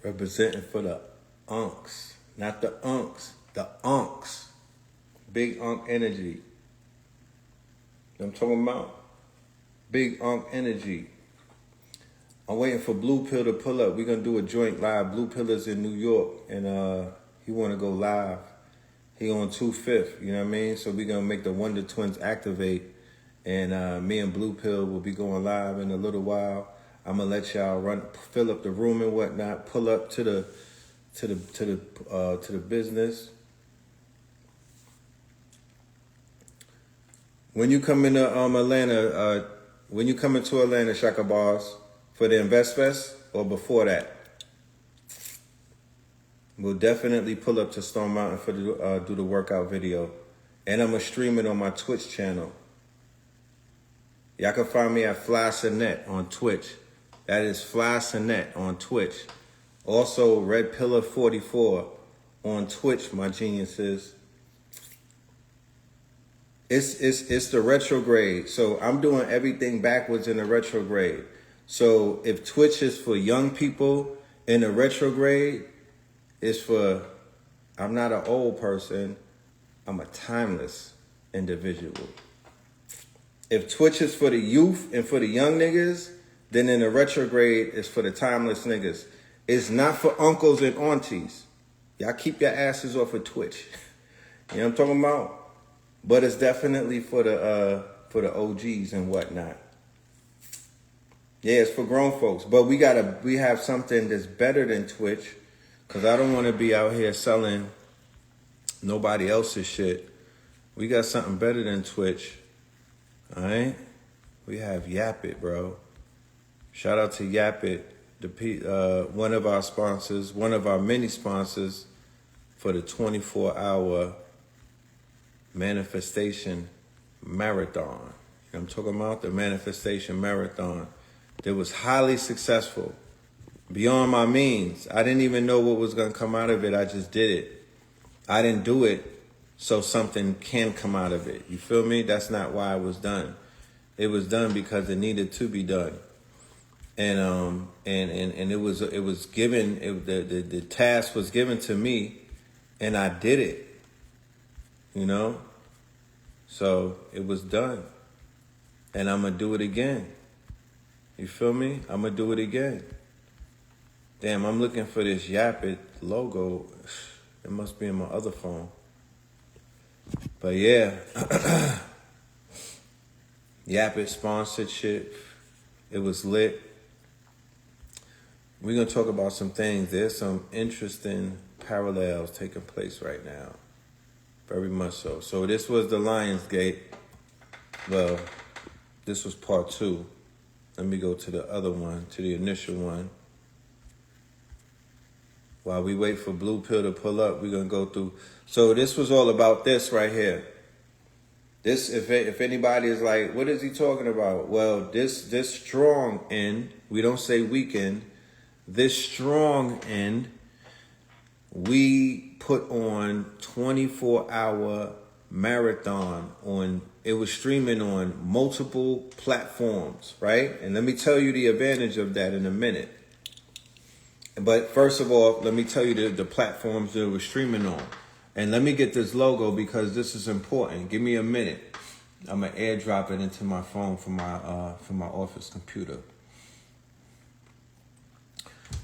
Representing for the unks. Not the unks. The unks. Big unk energy. You know what I'm talking about? Big unk energy. I'm waiting for Blue Pill to pull up. We're going to do a joint live. Blue Pill is in New York. And he want to go live. He on 2/5. You know what I mean? So we're going to make the Wonder Twins activate. And me and Blue Pill will be going live in a little while. I'm gonna let y'all fill up the room and whatnot. Pull up to the business. When you come into Atlanta, Shaka Boss, for the Invest Fest or before that, we'll definitely pull up to Stone Mountain for the do the workout video, and I'm gonna stream it on my Twitch channel. Y'all can find me at Fly Sinet on Twitch. That is Fly Sinet on Twitch. Also, Red Pillar 44 on Twitch, my geniuses. It's the retrograde. So I'm doing everything backwards in the retrograde. So if Twitch is for young people in the retrograde, it's for, I'm not an old person, I'm a timeless individual. If Twitch is for the youth and for the young niggas, then in the retrograde, it's for the timeless niggas. It's not for uncles and aunties. Y'all keep your asses off of Twitch. You know what I'm talking about? But it's definitely for the OGs and whatnot. Yeah, it's for grown folks. But we have something that's better than Twitch, because I don't want to be out here selling nobody else's shit. We got something better than Twitch. All right? We have Yap It, bro. Shout out to Yap It, one of our sponsors, one of our many sponsors for the 24-hour manifestation marathon. You know what I'm talking about? The manifestation marathon. That was highly successful. Beyond my means. I didn't even know what was going to come out of it. I just did it. I didn't do it so something can come out of it. You feel me? That's not why it was done. It was done because it needed to be done. And it was given, the task was given to me, and I did it. You know? So it was done. And I'm going to do it again. You feel me? I'm going to do it again. Damn, I'm looking for this Yap It logo. It must be in my other phone. But yeah. Yap It sponsored shit. It was lit. We're going to talk about some things. There's some interesting parallels taking place right now. Very much so. So this was the Lionsgate. Well, this was part 2. Let me go to the other one, to the initial one. While we wait for Blue Pill to pull up, we're going to go through. So this was all about this right here. This, if anybody is like, what is he talking about? Well, this strong end, we don't say weekend, this strong end, we put on 24-hour marathon on, it was streaming on multiple platforms, right? And let me tell you the advantage of that in a minute. But first of all, let me tell you the platforms that it was streaming on. And let me get this logo because this is important. Give me a minute. I'm gonna airdrop it into my phone from my office computer.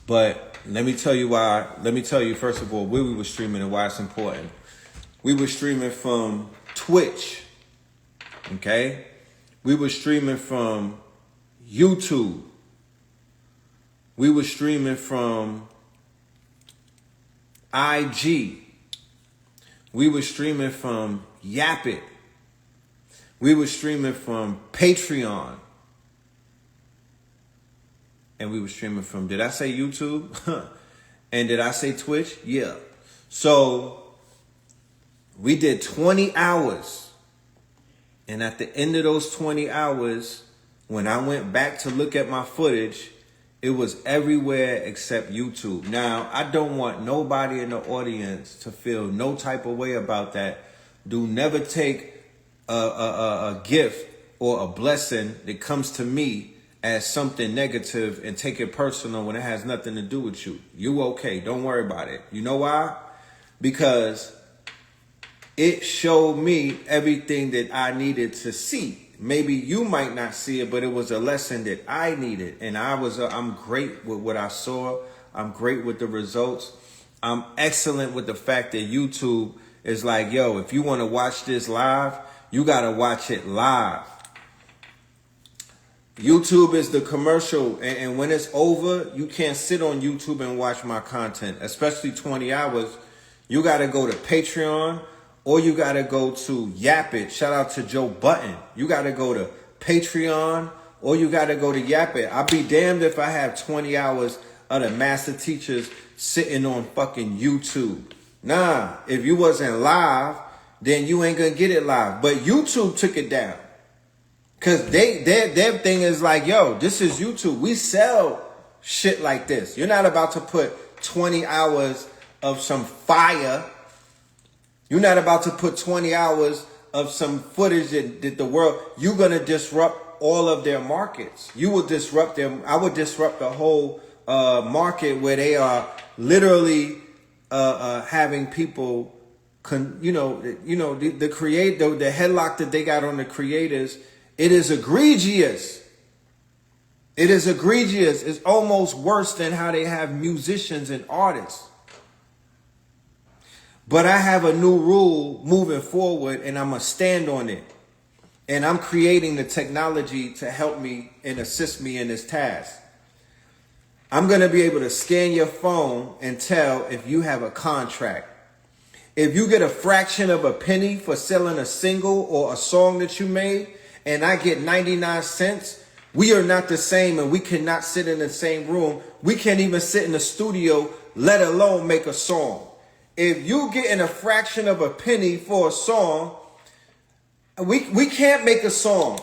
But let me tell you why. Let me tell you first of all where we were streaming and why it's important. We were streaming from Twitch. Okay? We were streaming from YouTube. We were streaming from IG. We were streaming from Yap It. We were streaming from Patreon. And we were streaming from, did I say YouTube? And did I say Twitch? Yeah. So we did 20 hours. And at the end of those 20 hours, when I went back to look at my footage, it was everywhere except YouTube. Now, I don't want nobody in the audience to feel no type of way about that. Do never take a gift or a blessing that comes to me as something negative and take it personal when it has nothing to do with you. You okay. Don't worry about it. You know why? Because it showed me everything that I needed to see. Maybe you might not see it, but it was a lesson that I needed. And I'm great with what I saw. I'm great with the results. I'm excellent with the fact that YouTube is like, yo, if you want to watch this live, you got to watch it live. YouTube is the commercial, and when it's over, you can't sit on YouTube and watch my content, especially 20 hours. You got to go to Patreon, or you got to go to Yap It. Shout out to Joe Button. You got to go to Patreon, or you got to go to Yap It. I'll be damned if I have 20 hours of the master teachers sitting on fucking YouTube. Nah, if you wasn't live, then you ain't gonna get it live. But YouTube took it down. Cause their thing is like, yo, this is YouTube. We sell shit like this. You're not about to put 20 hours of some fire. You're not about to put 20 hours of some footage that the world, you're gonna disrupt all of their markets. You will disrupt them. I would disrupt the whole market where they are literally having people, the create the headlock that they got on the creators. It is egregious. It is egregious. It's almost worse than how they have musicians and artists. But I have a new rule moving forward, and I'm going to stand on it. And I'm creating the technology to help me and assist me in this task. I'm going to be able to scan your phone and tell if you have a contract. If you get a fraction of a penny for selling a single or a song that you made, and I get 99 cents, we are not the same, and we cannot sit in the same room. We can't even sit in the studio, let alone make a song. If you getting a fraction of a penny for a song, we can't make a song.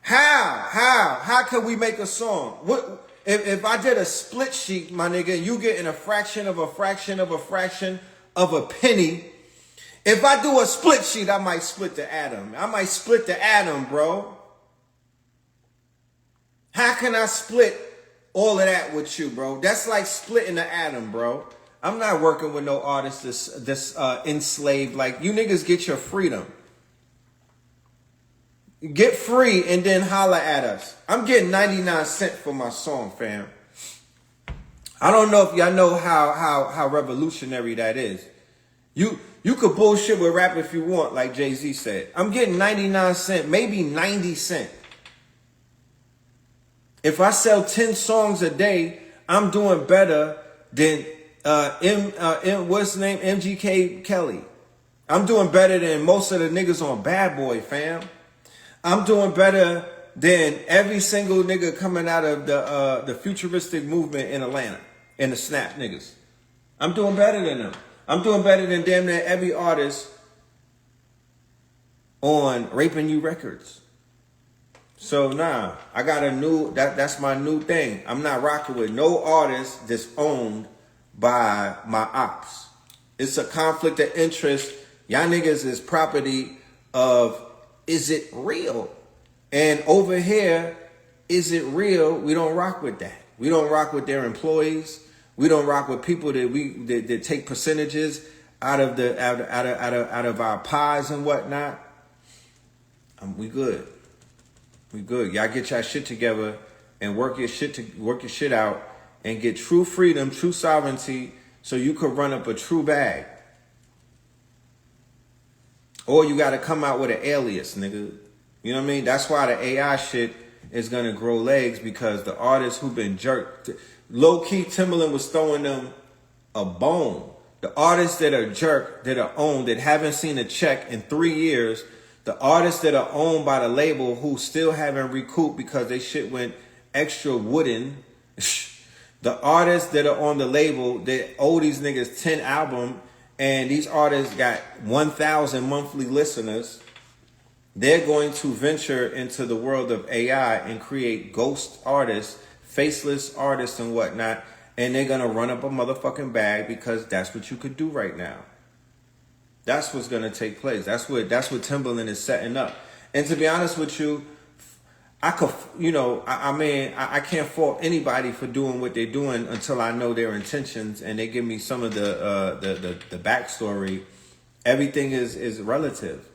How can we make a song? What if I did a split sheet, my nigga, you getting a fraction of a fraction of a fraction of a penny? If I do a split sheet, I might split the atom. I might split the atom, bro. How can I split all of that with you, bro? That's like splitting the atom, bro. I'm not working with no artists that's enslaved. Like, you niggas get your freedom. Get free and then holler at us. I'm getting 99 cents for my song, fam. I don't know if y'all know how revolutionary that is. You could bullshit with rap if you want, like Jay-Z said. I'm getting 99 cents, maybe 90 cents. If I sell 10 songs a day, I'm doing better than what's his name? MGK Kelly. I'm doing better than most of the niggas on Bad Boy, fam. I'm doing better than every single nigga coming out of the futuristic movement in Atlanta, and the Snap niggas. I'm doing better than them. I'm doing better than damn near every artist on Raping You Records. So nah, I got a new, that's my new thing. I'm not rocking with no artist that's owned by my ops. It's a conflict of interest. Y'all niggas is property of, is it real? And over here, is it real? We don't rock with that. We don't rock with their employees. We don't rock with people that take percentages out of our pies and whatnot. We good. We good. Y'all get y'all shit together and work your shit out and get true freedom, true sovereignty, so you could run up a true bag. Or you got to come out with an alias, nigga. You know what I mean? That's why the AI shit is gonna grow legs, because the artists who've been jerked. Low-key, Timbaland was throwing them a bone. The artists that are jerked, that are owned, that haven't seen a check in 3 years, the artists that are owned by the label who still haven't recouped because they shit went extra wooden, the artists that are on the label that owe these niggas 10 albums, and these artists got 1,000 monthly listeners, they're going to venture into the world of AI and create ghost artists, faceless artists and whatnot, and they're going to run up a motherfucking bag, because that's what you could do right now. That's what's going to take place. That's what Timbaland is setting up. And to be honest with you, I could, I mean, I can't fault anybody for doing what they're doing until I know their intentions and they give me some of the backstory. Everything is relative.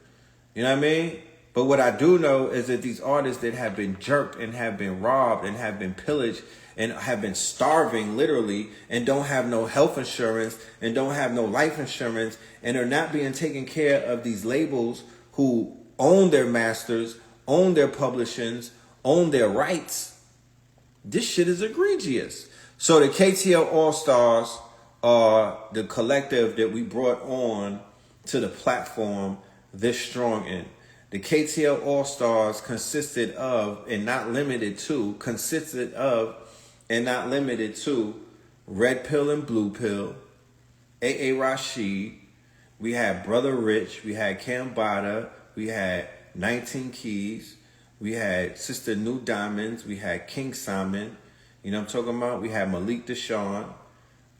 You know what I mean? But what I do know is that these artists that have been jerked and have been robbed and have been pillaged and have been starving literally and don't have no health insurance and don't have no life insurance and are not being taken care of these labels who own their masters, own their publishings, own their rights. This shit is egregious. So the KTL All-Stars are the collective that we brought on to the platform this strong in. The KTL All-Stars consisted of, and not limited to, Red Pill and Blue Pill, A.A. Rashid, we had Brother Rich, we had Cambada, we had 19 Keys, we had Sister New Diamonds, we had King Simon, you know what I'm talking about? We had Malik Deshawn.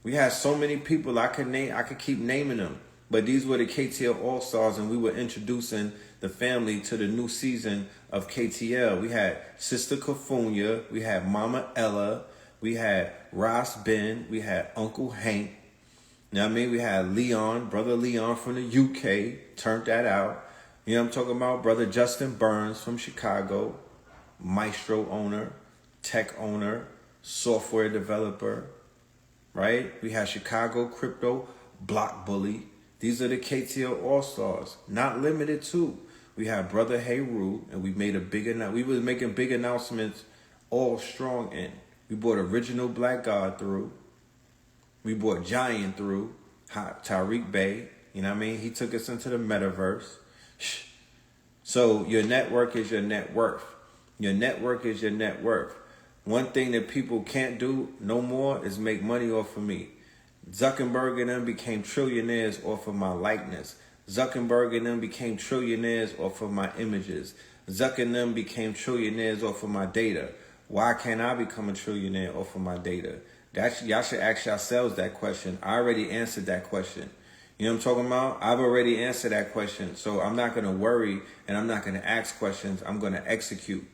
We had so many people I could keep naming them. But these were the KTL All-Stars, and we were introducing the family to the new season of KTL. We had Sister Kafunya, we had Mama Ella, we had Ross Ben, we had Uncle Hank. You know what I mean? We had Leon, Brother Leon from the UK, turned that out. You know what I'm talking about? Brother Justin Burns from Chicago, Maestro owner, tech owner, software developer, right? We had Chicago Crypto Block Bully. These are the KTL All-Stars, not limited to. We had Brother Heyru, and we made we was making big announcements all strong in. We brought Original Black God through. We brought Giant through, Tariq Bey. You know what I mean? He took us into the metaverse. So your network is your net worth. Your network is your net worth. One thing that people can't do no more is make money off of me. Zuckerberg and them became trillionaires off of my likeness. Zuckerberg and them became trillionaires off of my images. Zuck and them became trillionaires off of my data. Why can't I become a trillionaire off of my data? Y'all should ask yourselves that question. I already answered that question. You know what I'm talking about? I've already answered that question. So I'm not going to worry and I'm not going to ask questions. I'm going to execute.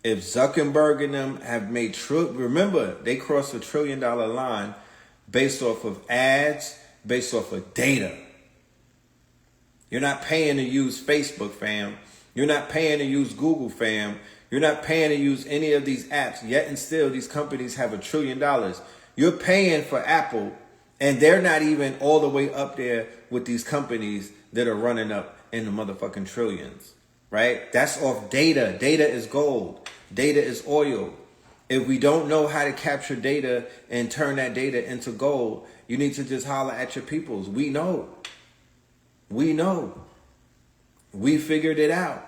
If Zuckerberg and them have made remember, they crossed $1 trillion line based off of ads, based off of data. You're not paying to use Facebook, fam. You're not paying to use Google, fam. You're not paying to use any of these apps, yet and still these companies have $1 trillion. You're paying for Apple, and they're not even all the way up there with these companies that are running up in the motherfucking trillions, right? That's off data. Data is gold. Data is oil. If we don't know how to capture data and turn that data into gold, you need to just holler at your peoples. We know. We know. We figured it out.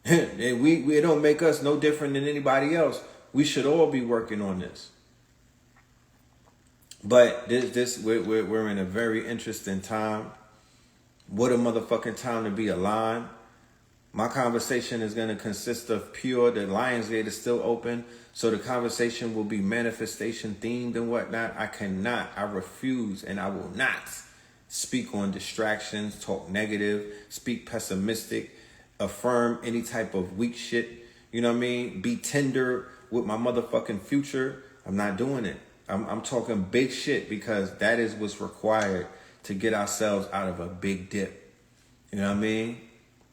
And it don't make us no different than anybody else. We should all be working on this. But we're in a very interesting time. What a motherfucking time to be alive. My conversation is going to consist of pure. The Lionsgate is still open, so the conversation will be manifestation themed and whatnot. I refuse, and I will not speak on distractions, talk negative, speak pessimistic, affirm any type of weak shit. You know what I mean? Be tender with my motherfucking future. I'm not doing it. I'm talking big shit because that is what's required to get ourselves out of a big dip. You know what I mean?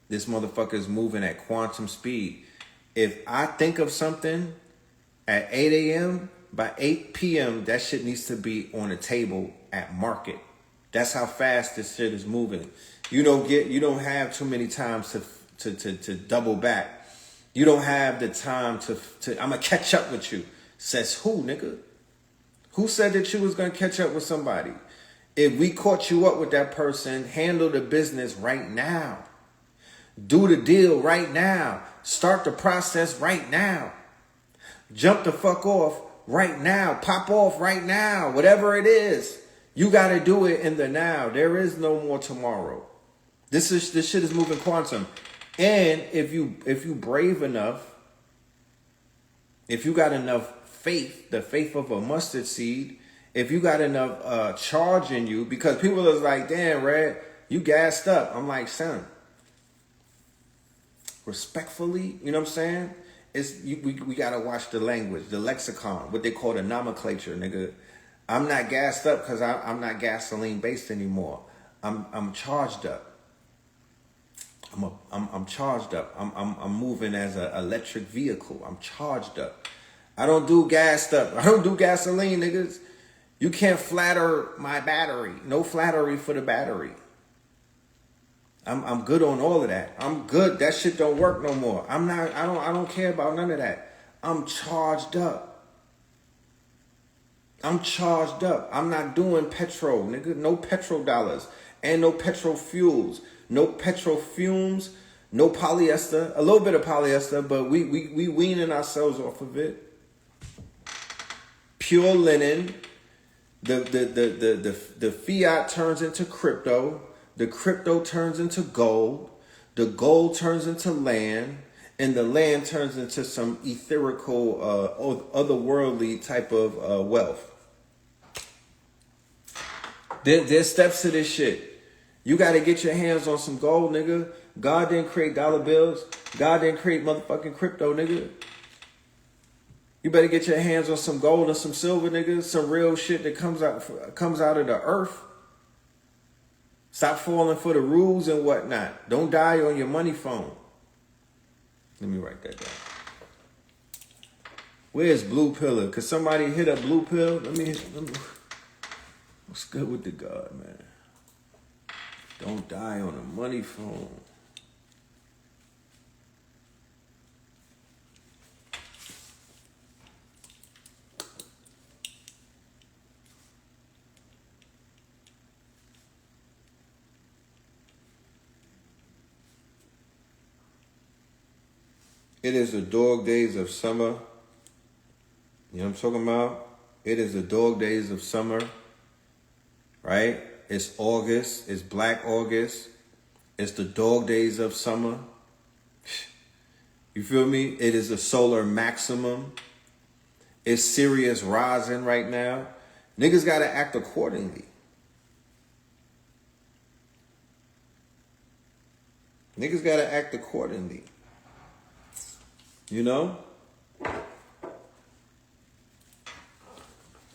This motherfucker is moving at quantum speed. If I think of something at 8 a.m., by 8 p.m., that shit needs to be on the table at market. That's how fast this shit is moving. You don't have too many times to double back. You don't have the time to I'm gonna catch up with you. Says who, nigga? Who said that you was gonna catch up with somebody? If we caught you up with that person, handle the business right now. Do the deal right now. Start the process right now. Jump the fuck off right now. Pop off right now. Whatever it is. You got to do it in the now. There is no more tomorrow. This shit is moving quantum. And if you brave enough, if you got enough faith, the faith of a mustard seed, if you got enough charge in you, because people are like, damn, Red, you gassed up. I'm like, son, respectfully, you know what I'm saying? We gotta watch the language, the lexicon, what they call the nomenclature, nigga. I'm not gassed up because I'm not gasoline based anymore. I'm charged up. I'm charged up. I'm moving as an electric vehicle. I'm charged up. I don't do gassed up. I don't do gasoline, niggas. You can't flatter my battery. No flattery for the battery. I'm good on all of that. I'm good. That shit don't work no more. I don't care about none of that. I'm charged up. I'm charged up. I'm not doing petrol, nigga. No petrol dollars. And no petrol fuels. No petrol fumes. No polyester. A little bit of polyester, but we weaning ourselves off of it. Pure linen. The fiat turns into crypto. The crypto turns into gold. The gold turns into land. And the land turns into some etherical, otherworldly type of wealth. There's steps to this shit. You got to get your hands on some gold, nigga. God didn't create dollar bills. God didn't create motherfucking crypto, nigga. You better get your hands on some gold and some silver, nigga. Some real shit that comes out of the earth. Stop falling for the rules and whatnot. Don't die on your money phone. Let me write that down. Where's Blue Pillar? Could somebody hit up Blue Pill? Let me. What's good with the God, man? Don't die on a money phone. It is the dog days of summer. You know what I'm talking about? It is the dog days of summer. Right? It's August. It's Black August. It's the dog days of summer. You feel me? It is the solar maximum. It's Sirius rising right now. Niggas got to act accordingly. Niggas got to act accordingly. You know?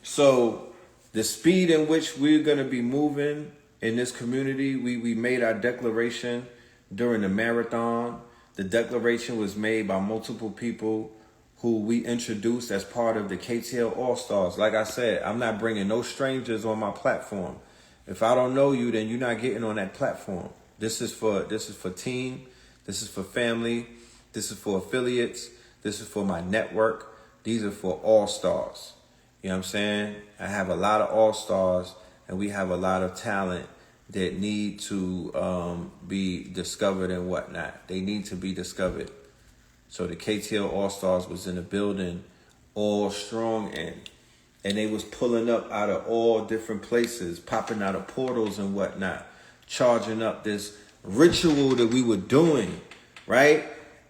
So the speed in which we're going to be moving in this community, we made our declaration during the marathon. The declaration was made by multiple people who we introduced as part of the KTL All-Stars. Like I said, I'm not bringing no strangers on my platform. If I don't know you, then you're not getting on that platform. This is for team. This is for family. This is for affiliates. This is for my network. These are for all-stars. You know what I'm saying? I have a lot of all-stars, and we have a lot of talent that need to be discovered and whatnot. They need to be discovered. So the KTL All-Stars was in the building, all strong in. And they was pulling up out of all different places, popping out of portals and whatnot, charging up this ritual that we were doing, right?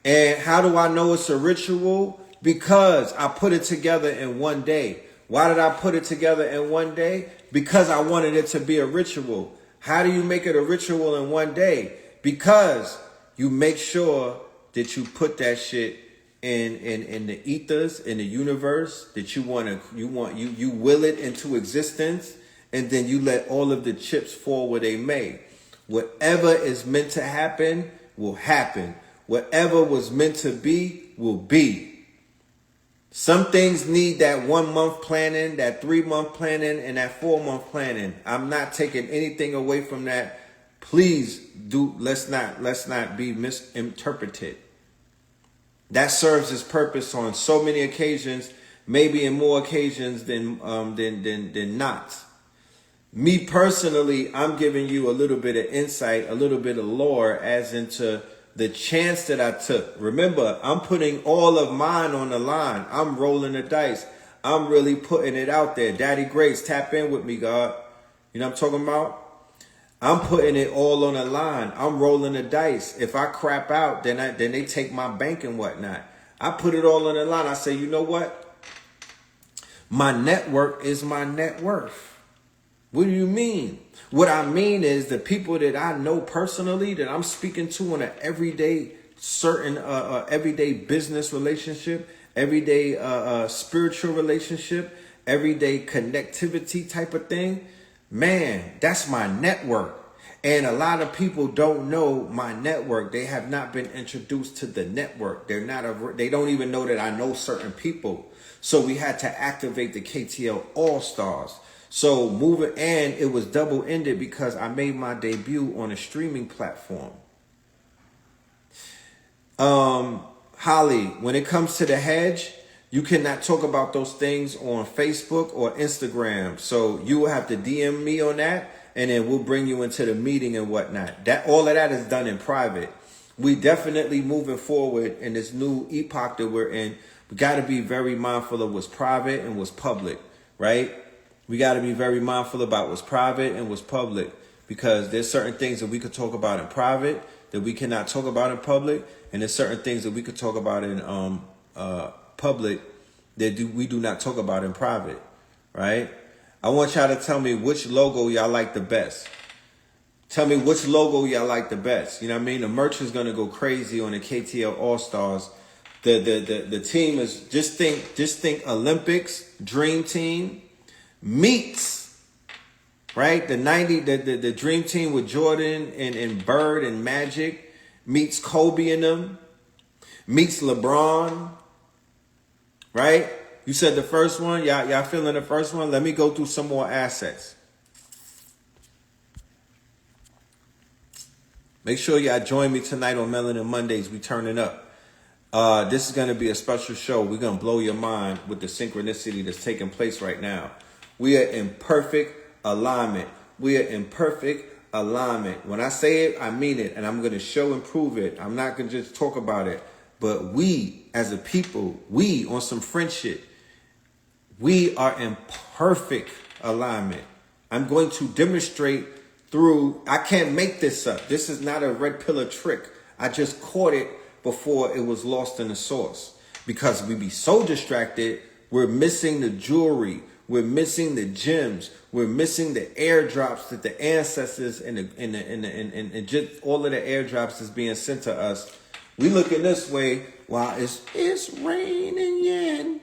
And how do I know it's a ritual? Because I put it together in one day. Why did I put it together in one day? Because I wanted it to be a ritual. How do you make it a ritual in one day? Because you make sure that you put that shit in the ethers, in the universe, that you will it into existence, and then you let all of the chips fall where they may. Whatever is meant to happen will happen. Whatever was meant to be will be. Some things need that 1 month planning, that 3 month planning, and that 4 month planning. I'm not taking anything away from that. Please let's not be misinterpreted. That serves its purpose on so many occasions, maybe in more occasions than not. Me personally, I'm giving you a little bit of insight, a little bit of lore as into the chance that I took. Remember, I'm putting all of mine on the line. I'm rolling the dice. I'm really putting it out there. Daddy Grace, tap in with me, God. You know what I'm talking about? I'm putting it all on the line. I'm rolling the dice. If I crap out, then they take my bank and whatnot. I put it all on the line. I say, you know what? My network is my net worth. What do you mean? What I mean is the people that I know personally, that I'm speaking to on an everyday certain everyday business relationship, everyday spiritual relationship, everyday connectivity type of thing, man, that's my network. And a lot of people don't know my network. They have not been introduced to the network. They don't even know that I know certain people. So we had to activate the KTL All-Stars. So and it was double-ended because I made my debut on a streaming platform. Holly, when it comes to the hedge, you cannot talk about those things on Facebook or Instagram. So you will have to DM me on that, and then we'll bring you into the meeting and whatnot. All of that is done in private. We definitely moving forward in this new epoch that we're in. We got to be very mindful of what's private and what's public, right? We got to be very mindful about what's private and what's public, because there's certain things that we could talk about in private that we cannot talk about in public, and there's certain things that we could talk about in public that we do not talk about in private, right? I want y'all to tell me which logo y'all like the best. Tell me which logo y'all like the best. You know what I mean? The merch is gonna go crazy on the KTL All Stars. The team is just think Olympics, Dream Team meets, right? The Dream Team with Jordan and Bird and Magic meets Kobe and them, meets LeBron, right? You said the first one. Y'all feeling the first one? Let me go through some more assets. Make sure y'all join me tonight on Melanin Mondays. We turning up. This is going to be a special show. We're going to blow your mind with the synchronicity that's taking place right now. We are in perfect alignment. We are in perfect alignment. When I say it, I mean it. And I'm going to show and prove it. I'm not going to just talk about it. But we, as a people, we on some friendship, we are in perfect alignment. I'm going to demonstrate through, I can't make this up. This is not a red pillar trick. I just caught it before it was lost in the source. Because we be so distracted, we're missing the jewelry. We're missing the gems. We're missing the airdrops that the ancestors and just all of the airdrops is being sent to us. We looking this way while it's raining yen.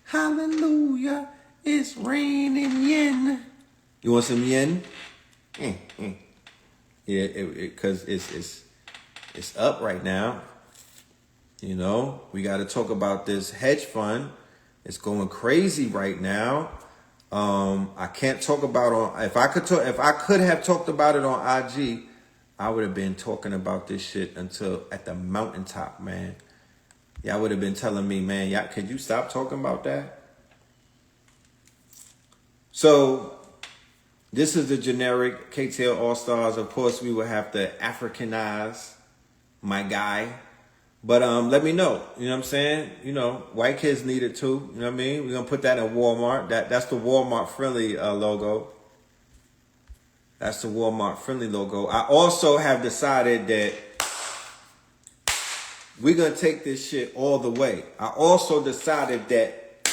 Hallelujah. It's raining yen. You want some yen? Yeah, because it's up right now. You know, we got to talk about this hedge fund. It's going crazy right now. I can't talk about if I could have talked about it on IG, I would have been talking about this shit until at the mountaintop, man. Y'all would have been telling me, man, y'all, could you stop talking about that? So this is the generic KTL All-Stars. Of course, we will have to Africanize my guy. But let me know. You know what I'm saying? You know, white kids need it too. You know what I mean? We're going to put that in Walmart. That's the Walmart friendly logo. That's the Walmart friendly logo. I also have decided that we're going to take this shit all the way. I also decided that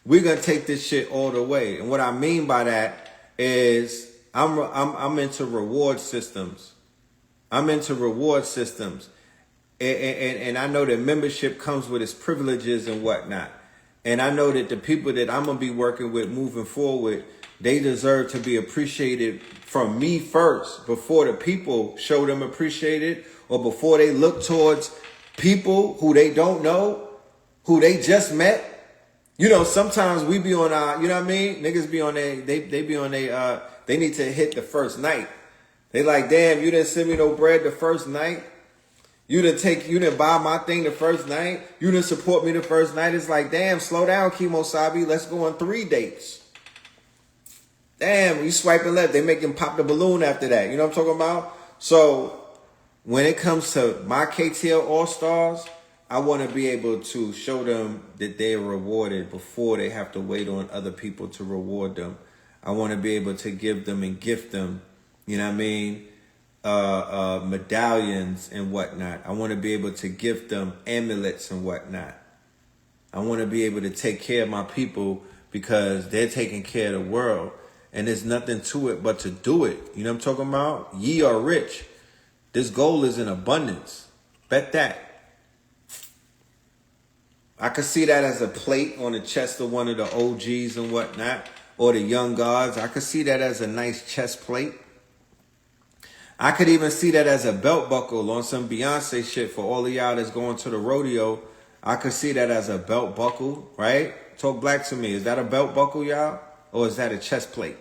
we're going to take this shit all the way. And what I mean by that is I'm into reward systems. I'm into reward systems. And I know that membership comes with its privileges and whatnot. And I know that the people that I'm going to be working with moving forward, they deserve to be appreciated from me first before the people show them appreciated, or before they look towards people who they don't know, who they just met. You know, sometimes we be on our, you know what I mean? Niggas be on they be on they need to hit the first night. They like, damn, you didn't send me no bread the first night. You didn't buy my thing the first night. You didn't support me the first night. It's like, damn, slow down, Kimo Sabi. Let's go on 3 dates. Damn, you swiping left. They make him pop the balloon after that. You know what I'm talking about? So when it comes to my KTL All-Stars, I want to be able to show them that they're rewarded before they have to wait on other people to reward them. I want to be able to give them and gift them, you know what I mean? Medallions and whatnot. I want to be able to gift them amulets and whatnot. I want to be able to take care of my people because they're taking care of the world, and there's nothing to it but to do it. You know what I'm talking about? Ye are rich. This goal is in abundance. Bet that. I could see that as a plate on the chest of one of the OGs and whatnot, or the young guards. I could see that as a nice chest plate. I could even see that as a belt buckle on some Beyonce shit for all of y'all that's going to the rodeo. I could see that as a belt buckle, right? Talk black to me. Is that a belt buckle, y'all? Or is that a chest plate?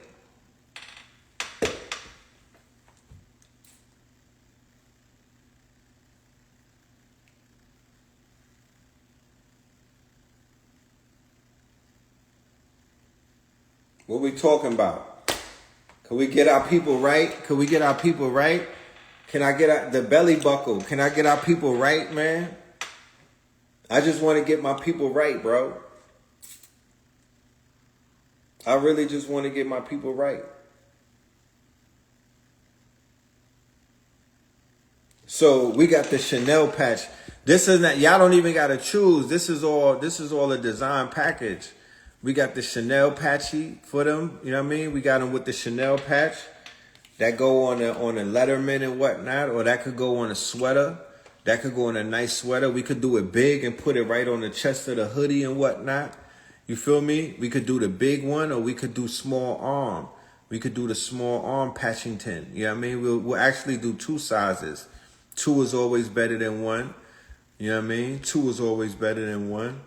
What we talking about? Can we get our people right? Can we get our people right? Can I get the belly buckle? Can I get our people right, man? I just want to get my people right, bro. I really just want to get my people right. So we got the Chanel patch. This is not, y'all don't even gotta choose. This is all a design package. We got the Chanel patchy for them. You know what I mean? We got them with the Chanel patch that go on a Letterman and whatnot, or that could go on a sweater. That could go on a nice sweater. We could do it big and put it right on the chest of the hoodie and whatnot. You feel me? We could do the big one, or we could do small arm. We could do the small arm Patchington. You know what I mean? We'll actually do 2 sizes. 2 is always better than 1. You know what I mean? 2 is always better than 1.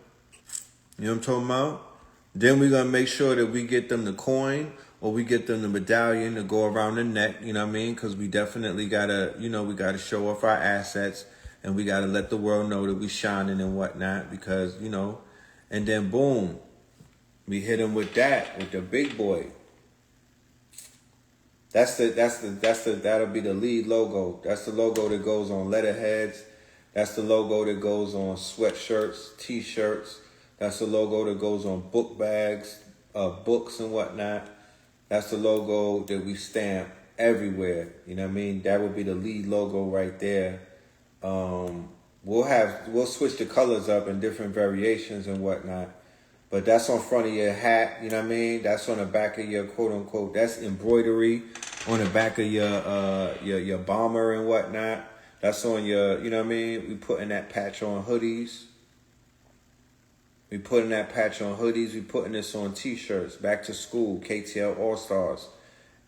You know what I'm talking about? Then we're going to make sure that we get them the coin, or we get them the medallion to go around the neck. You know what I mean? Because we definitely got to, we got to show off our assets, and we got to let the world know that we shining and whatnot, because, and then boom, we hit them with the big boy. That'll be the lead logo. That's the logo that goes on letterheads. That's the logo that goes on sweatshirts, t-shirts. That's the logo that goes on book bags, books and whatnot. That's the logo that we stamp everywhere. You know what I mean? That would be the lead logo right there. We'll switch the colors up in different variations and whatnot. But that's on front of your hat, you know what I mean? That's on the back of your quote unquote, that's embroidery on the back of your bomber and whatnot. That's on your, you know what I mean? We putting that patch on hoodies. We putting that patch on hoodies. We putting this on t-shirts. Back to school, KTL All-Stars.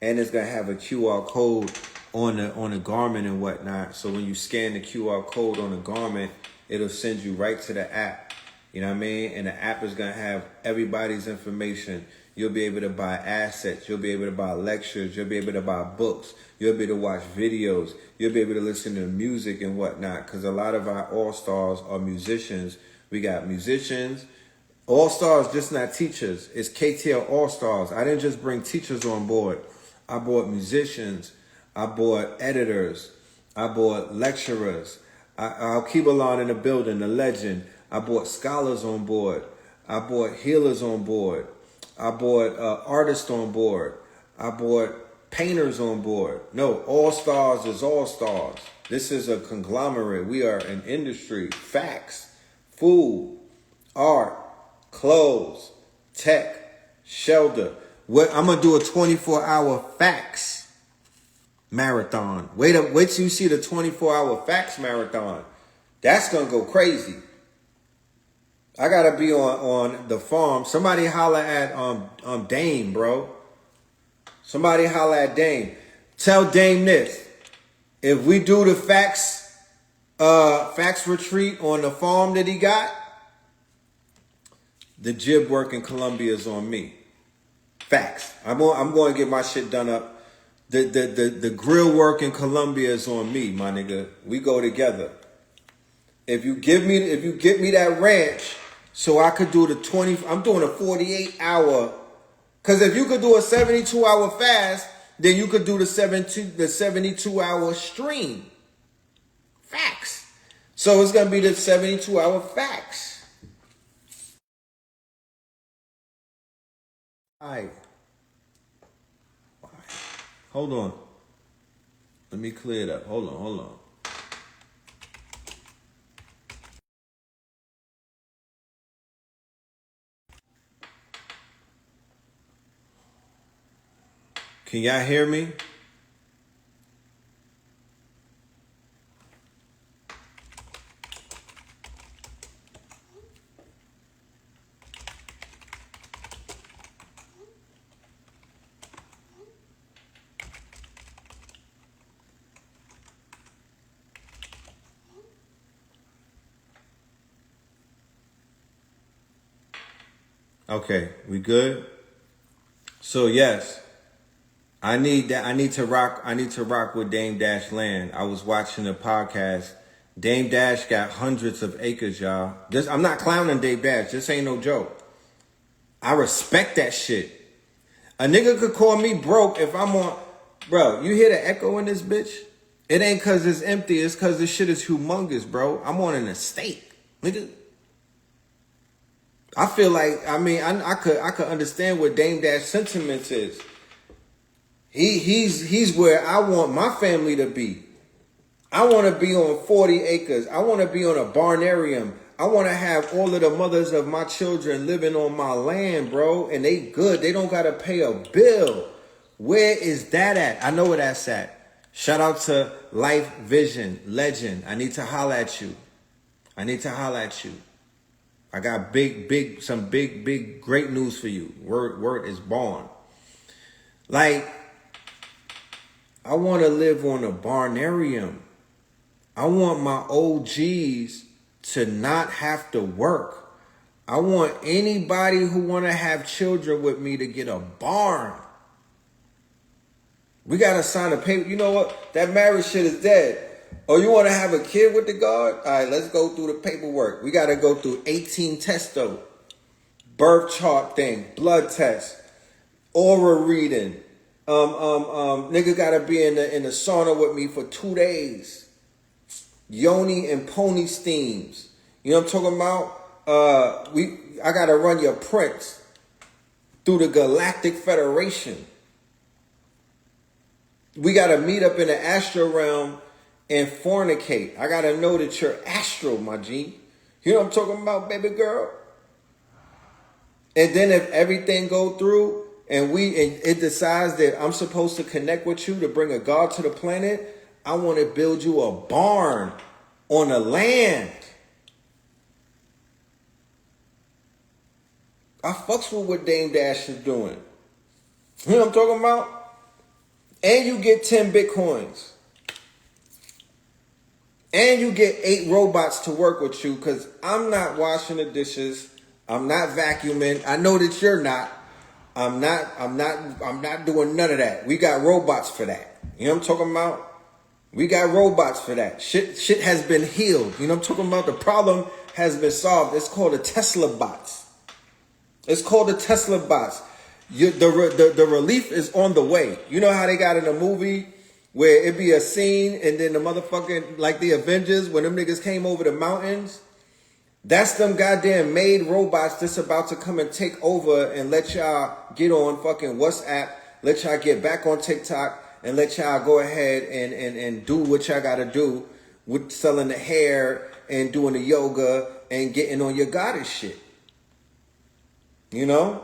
And it's going to have a QR code on the garment and whatnot. So when you scan the QR code on the garment, it'll send you right to the app. You know what I mean? And the app is going to have everybody's information. You'll be able to buy assets. You'll be able to buy lectures. You'll be able to buy books. You'll be able to watch videos. You'll be able to listen to music and whatnot. Because a lot of our all-stars are musicians. We got musicians. All-stars, just not teachers. It's KTL All-Stars. I didn't just bring teachers on board. I brought musicians. I brought editors. I brought lecturers. I'll keep along in the building, the legend. I brought scholars on board. I brought healers on board. I brought artists on board. I brought painters on board. No, all stars is all stars. This is a conglomerate. We are an industry. Facts, food, art, clothes, tech, shelter. I'm going to do a 24-hour facts marathon. Wait till you see the 24-hour facts marathon. That's going to go crazy. I gotta be on the farm. Somebody holler at Dame, bro. Somebody holler at Dame. Tell Dame this. If we do the facts retreat on the farm that he got, the jib work in Colombia is on me. Facts. I'm going to get my shit done up. The grill work in Colombia is on me, my nigga. We go together. If you get me that ranch, so I could do I'm doing a 48-hour. Because if you could do a 72-hour fast, then you could do the 72-hour stream. Facts. So it's going to be the 72-hour facts. All right. Hold on. Let me clear it up. Hold on. Can y'all hear me? Okay, we good? So yes, I need that. I need to rock. I need to rock with Dame Dash Land. I was watching a podcast. Dame Dash got hundreds of acres, y'all. This, I'm not clowning Dame Dash. This ain't no joke. I respect that shit. A nigga could call me broke if I'm on. Bro, you hear the echo in this bitch? It ain't cause it's empty. It's cause this shit is humongous, bro. I'm on an estate, nigga. I feel like, I mean, I could understand what Dame Dash sentiments is. He's where I want my family to be. I want to be on 40 acres. I want to be on a barnarium. I want to have all of the mothers of my children living on my land, bro. And they good. They don't got to pay a bill. Where is that at? I know where that's at. Shout out to Life Vision, legend. I need to holler at you. I need to holler at you. I got some big, great news for you. Word is born. Like, I want to live on a barnarium. I want my OGs to not have to work. I want anybody who want to have children with me to get a barn. We got to sign a paper. You know what? That marriage shit is dead. Oh, you want to have a kid with the guard? All right, let's go through the paperwork. We got to go through 18 tests though. Birth chart thing, blood test, aura reading. Nigga got to be in the sauna with me for 2 days. Yoni and pony steams. You know what I'm talking about? I got to run your prints through the Galactic Federation. We got to meet up in the astral realm and fornicate. I got to know that you're astral, my G. You know what I'm talking about, baby girl? And then if everything go through and it decides that I'm supposed to connect with you to bring a God to the planet, I want to build you a barn on the land. I fucks with what Dame Dash is doing. You know what I'm talking about? And you get 10 Bitcoins. And you get 8 robots to work with you because I'm not washing the dishes. I'm not vacuuming. I know that you're not. I'm not doing none of that. We got robots for that. You know what I'm talking about? We got robots for that. Shit has been healed. You know what I'm talking about? The problem has been solved. It's called the Tesla bots. It's called the Tesla bots. The relief is on the way. You know how they got in a movie where it be a scene and then the motherfucking, like the Avengers, when them niggas came over the mountains? That's them goddamn made robots that's about to come and take over and let y'all get on fucking WhatsApp, let y'all get back on TikTok, and let y'all go ahead and do what y'all gotta do with selling the hair and doing the yoga and getting on your goddess shit. You know?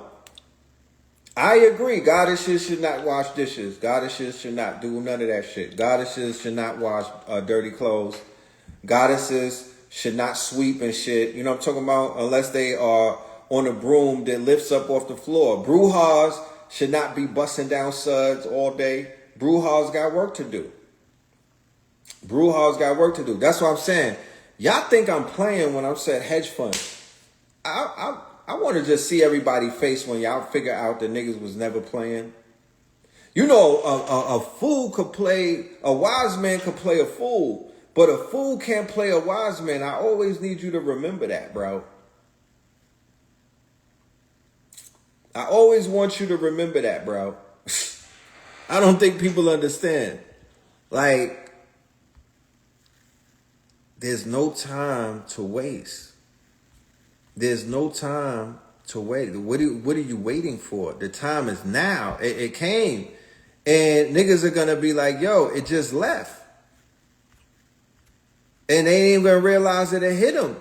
I agree. Goddesses should not wash dishes. Goddesses should not do none of that shit. Goddesses should not wash dirty clothes. Goddesses should not sweep and shit. You know what I'm talking about? Unless they are on a broom that lifts up off the floor. Brujas should not be busting down suds all day. Brujas got work to do. Brujas got work to do. That's what I'm saying. Y'all think I'm playing when I'm saying hedge funds. I want to just see everybody's face when y'all figure out that niggas was never playing. You know, a fool could play, a wise man could play a fool, but a fool can't play a wise man. I always need you to remember that, bro. I always want you to remember that, bro. I don't think people understand. Like, there's no time to waste. There's no time to wait. What are you waiting for? The time is now. It came. And niggas are going to be like, yo, it just left. And they ain't even going to realize that it hit them.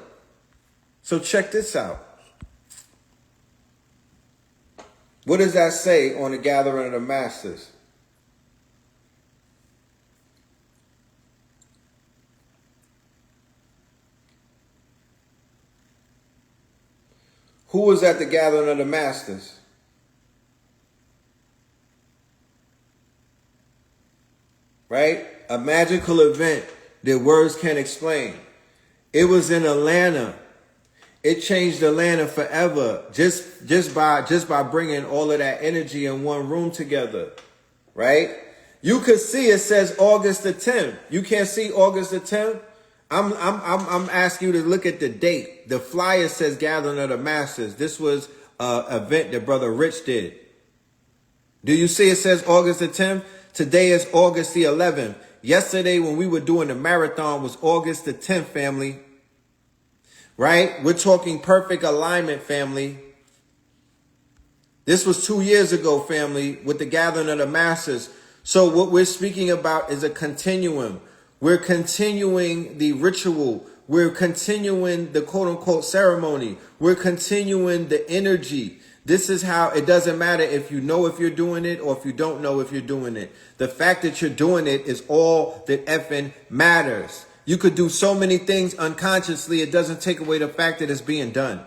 So check this out. What does that say on the Gathering of the Masters? Who was at the Gathering of the Masters? Right? A magical event that words can't explain. It was in Atlanta. It changed Atlanta forever just by bringing all of that energy in one room together, right? You could see it says August the 10th. You can't see August the 10th. I'm asking you to look at the date. The flyer says Gathering of the Masses. This was an event that Brother Rich did. Do you see it says August the 10th? Today is August the 11th. Yesterday when we were doing the marathon was August the 10th, family. Right? We're talking perfect alignment, family. This was 2 years ago, family, with the Gathering of the Masses. So what we're speaking about is a continuum. We're continuing the ritual. We're continuing the quote-unquote ceremony. We're continuing the energy. This is how it doesn't matter if you know if you're doing it or if you don't know if you're doing it. The fact that you're doing it is all that effing matters. You could do so many things unconsciously. It doesn't take away the fact that it's being done.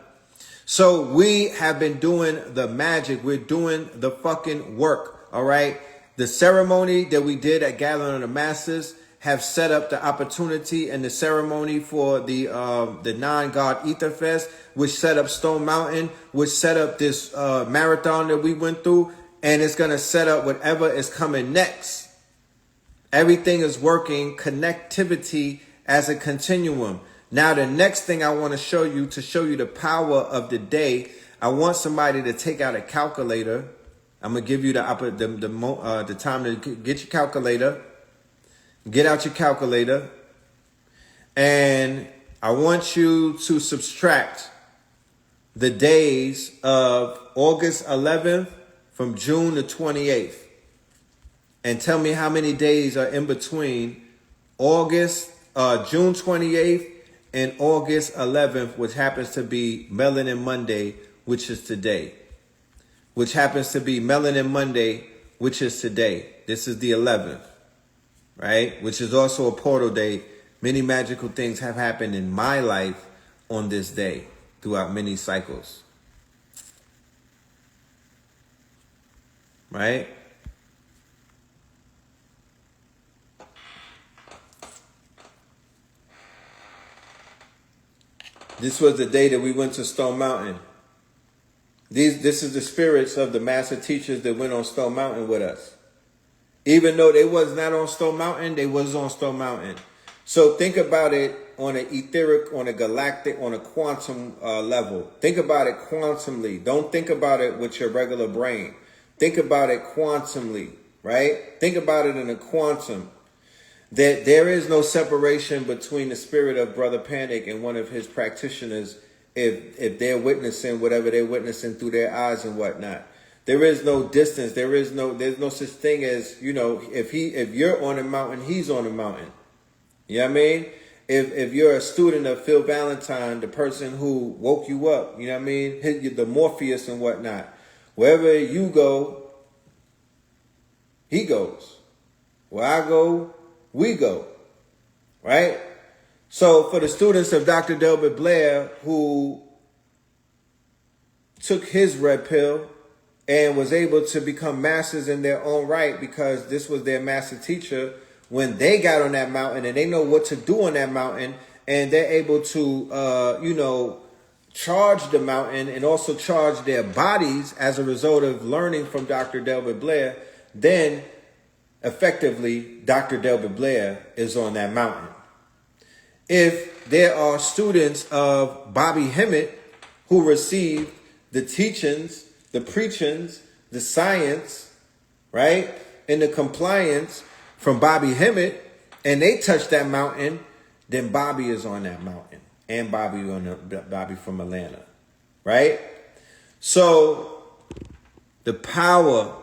So we have been doing the magic. We're doing the fucking work. All right. The ceremony that we did at Gathering of the Masses have set up the opportunity and the ceremony for the Non-God Ether Fest, which set up Stone Mountain, which set up this marathon that we went through. And it's going to set up whatever is coming next. Everything is working, connectivity as a continuum. Now, the next thing I want to show you the power of the day, I want somebody to take out a calculator. I'm going to give you the time to get your calculator. Get out your calculator. And I want you to subtract the days of August 11th from June the 28th. And tell me how many days are in between June 28th and August 11th, which happens to be Melanin Monday, which is today. Which happens to be Melanin Monday, which is today. This is the 11th, right? Which is also a portal day. Many magical things have happened in my life on this day throughout many cycles. Right? This was the day that we went to Stone Mountain. This is the spirits of the master teachers that went on Stone Mountain with us. Even though they was not on Stone Mountain, they was on Stone Mountain. So think about it on an etheric, on a galactic, on a quantum level. Think about it quantumly. Don't think about it with your regular brain. Think about it quantumly, right? Think about it in a quantum. That there is no separation between the spirit of Brother Panic and one of his practitioners if they're witnessing whatever they're witnessing through their eyes and whatnot. There is no distance. There's no such thing as, if you're on a mountain, he's on a mountain. You know what I mean? If you're a student of Phil Valentine, the person who woke you up, you know what I mean? The Morpheus and whatnot. Wherever you go, he goes. Where I go, we go, right? So for the students of Dr. Delbert Blair who took his red pill and was able to become masters in their own right because this was their master teacher, when they got on that mountain and they know what to do on that mountain and they're able to, charge the mountain and also charge their bodies as a result of learning from Dr. Delbert Blair, then effectively, Dr. Delbert Blair is on that mountain. If there are students of Bobby Hemmett who received the teachings, the preachings, the science, right, and the compliance from Bobby Hemmett, and they touch that mountain, then Bobby is on that mountain, and Bobby from Atlanta, right? So the power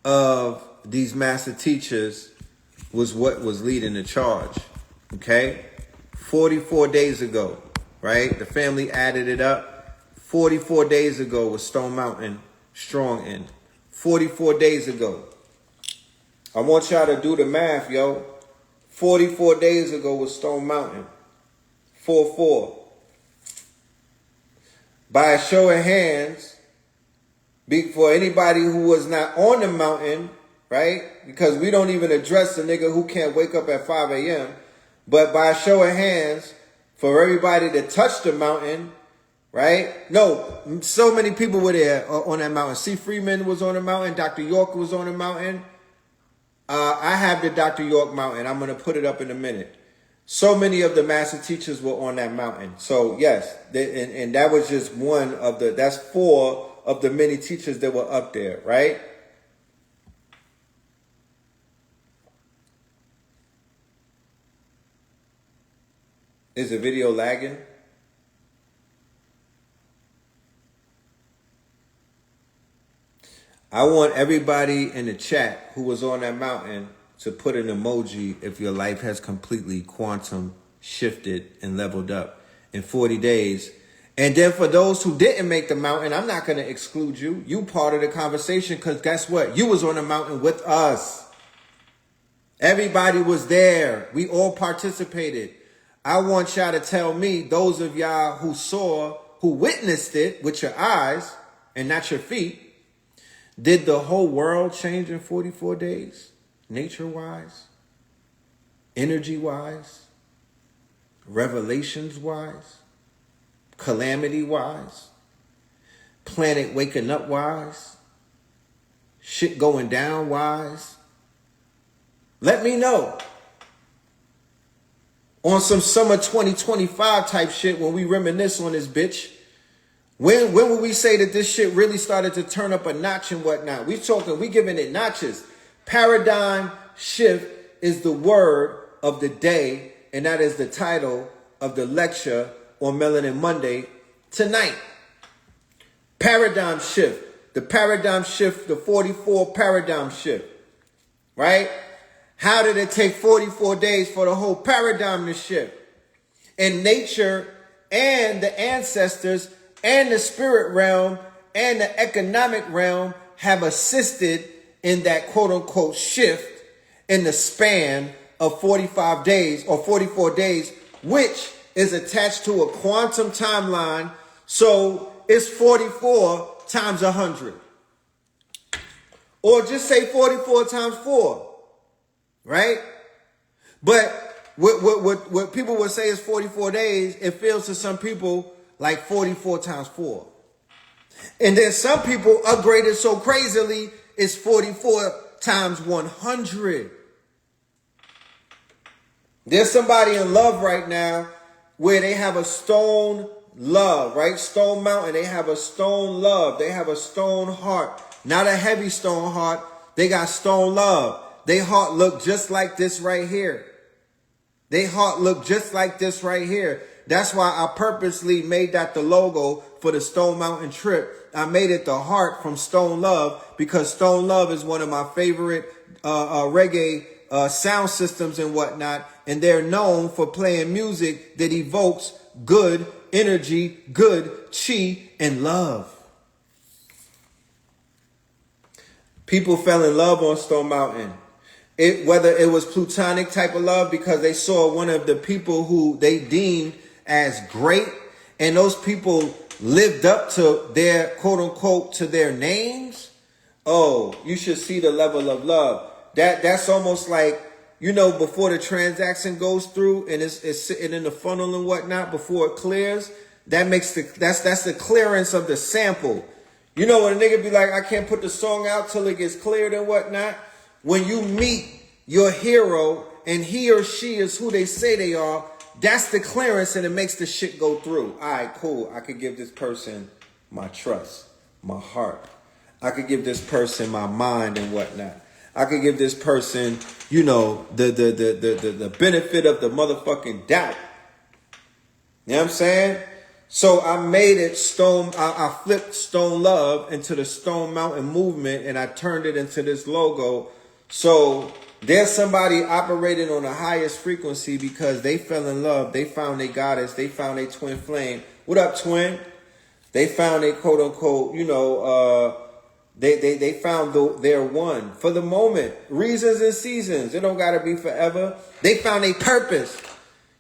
of these master teachers was what was leading the charge, okay? 44 days ago, right? The family added it up. 44 days ago was Stone Mountain strong in. 44 days ago. I want y'all to do the math, yo. 44 days ago was Stone Mountain. 4-4. By a show of hands, for anybody who was not on the mountain, right? Because we don't even address the nigga who can't wake up at 5 a.m. But by a show of hands, for everybody that touched the mountain, right? No, so many people were there on that mountain. C. Freeman was on the mountain. Dr. York was on the mountain. I have the Dr. York mountain. I'm going to put it up in a minute. So many of the master teachers were on that mountain. So yes, and that was just one of that's 4 of the many teachers that were up there, right? Is the video lagging? I want everybody in the chat who was on that mountain to put an emoji if your life has completely quantum shifted and leveled up in 40 days. And then for those who didn't make the mountain, I'm not going to exclude you. You part of the conversation because guess what? You was on the mountain with us. Everybody was there. We all participated. I want y'all to tell me, those of y'all who saw, who witnessed it with your eyes and not your feet, did the whole world change in 44 days? Nature-wise, energy-wise, revelations-wise, calamity-wise, planet waking up-wise, shit going down-wise? Let me know. On some summer 2025 type shit when we reminisce on this bitch. When will we say that this shit really started to turn up a notch and whatnot? We giving it notches. Paradigm shift is the word of the day, and that is the title of the lecture on Melanin Monday tonight. Paradigm shift. The paradigm shift, the 44 paradigm shift. Right? How did it take 44 days for the whole paradigm to shift? And nature and the ancestors and the spirit realm and the economic realm have assisted in that quote-unquote shift in the span of 45 days or 44 days, which is attached to a quantum timeline. So it's 44 times 100. Or just say 44 times 4, right? But what people would say is 44 days, it feels to some people like 44 times 4. And then some people upgrade it so crazily, it's 44 times 100. There's somebody in love right now where they have a stone love, right? Stone Mountain, they have a stone love. They have a stone heart. Not a heavy stone heart. They got stone love. Their heart look just like this right here. Their heart look just like this right here. That's why I purposely made that the logo for the Stone Mountain trip. I made it the heart from Stone Love because Stone Love is one of my favorite reggae sound systems and whatnot. And they're known for playing music that evokes good energy, good chi, and love. People fell in love on Stone Mountain. Whether it was plutonic type of love because they saw one of the people who they deemed as great, and those people lived up to their quote unquote to their names. Oh, you should see the level of love. That's almost like, you know, before the transaction goes through and it's sitting in the funnel and whatnot before it clears. That's the clearance of the sample. You know, when a nigga be like, I can't put the song out till it gets cleared and whatnot. When you meet your hero and he or she is who they say they are, that's the clearance and it makes the shit go through. All right, cool. I could give this person my trust, my heart. I could give this person my mind and whatnot. I could give this person, you know, the benefit of the motherfucking doubt. You know what I'm saying? So I made it Stone. I flipped Stone Love into the Stone Mountain movement and I turned it into this logo. So there's somebody operating on the highest frequency because they fell in love. They found their goddess. They found their twin flame. What up, twin? They found a quote unquote, you know, they found their one for the moment. Reasons and seasons. It don't gotta be forever. They found a purpose.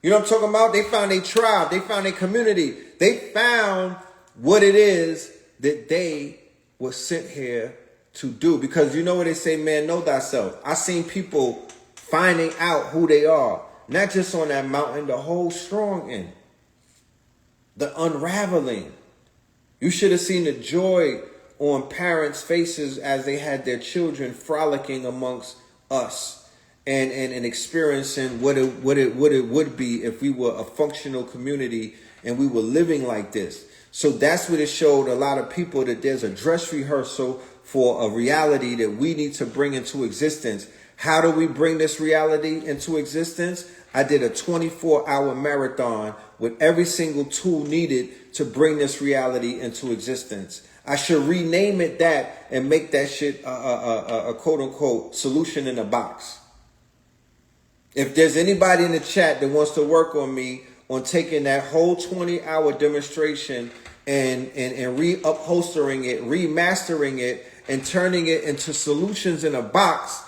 You know what I'm talking about? They found a tribe. They found a community. They found what it is that they were sent here to do. Because you know what they say, man, know thyself. I seen people finding out who they are. Not just on that mountain, the whole strong end. The unraveling. You should have seen the joy on parents' faces as they had their children frolicking amongst us and experiencing what it would be if we were a functional community and we were living like this. So that's what it showed a lot of people, that there's a dress rehearsal for a reality that we need to bring into existence. How do we bring this reality into existence? I did a 24-hour marathon with every single tool needed to bring this reality into existence. I should rename it that and make that shit a quote-unquote solution in a box. If there's anybody in the chat that wants to work on me on taking that whole 20-hour demonstration and re-upholstering it, remastering it, and turning it into solutions in a box,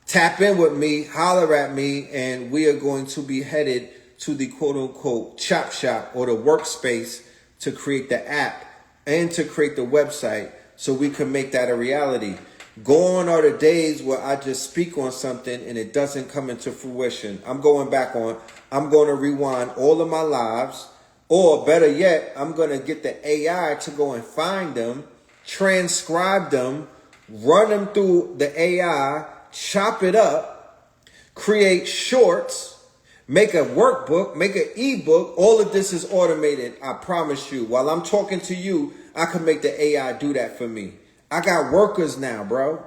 tap in with me, holler at me, and we are going to be headed to the quote-unquote chop shop or the workspace to create the app and to create the website so we can make that a reality. Gone are the days where I just speak on something and it doesn't come into fruition. I'm going to rewind all of my lives, or better yet, I'm going to get the AI to go and find them, transcribe them, run them through the AI, chop it up, create shorts, make a workbook, make an ebook. All of this is automated. I promise you. While I'm talking to you, I can make the AI do that for me. I got workers now, bro.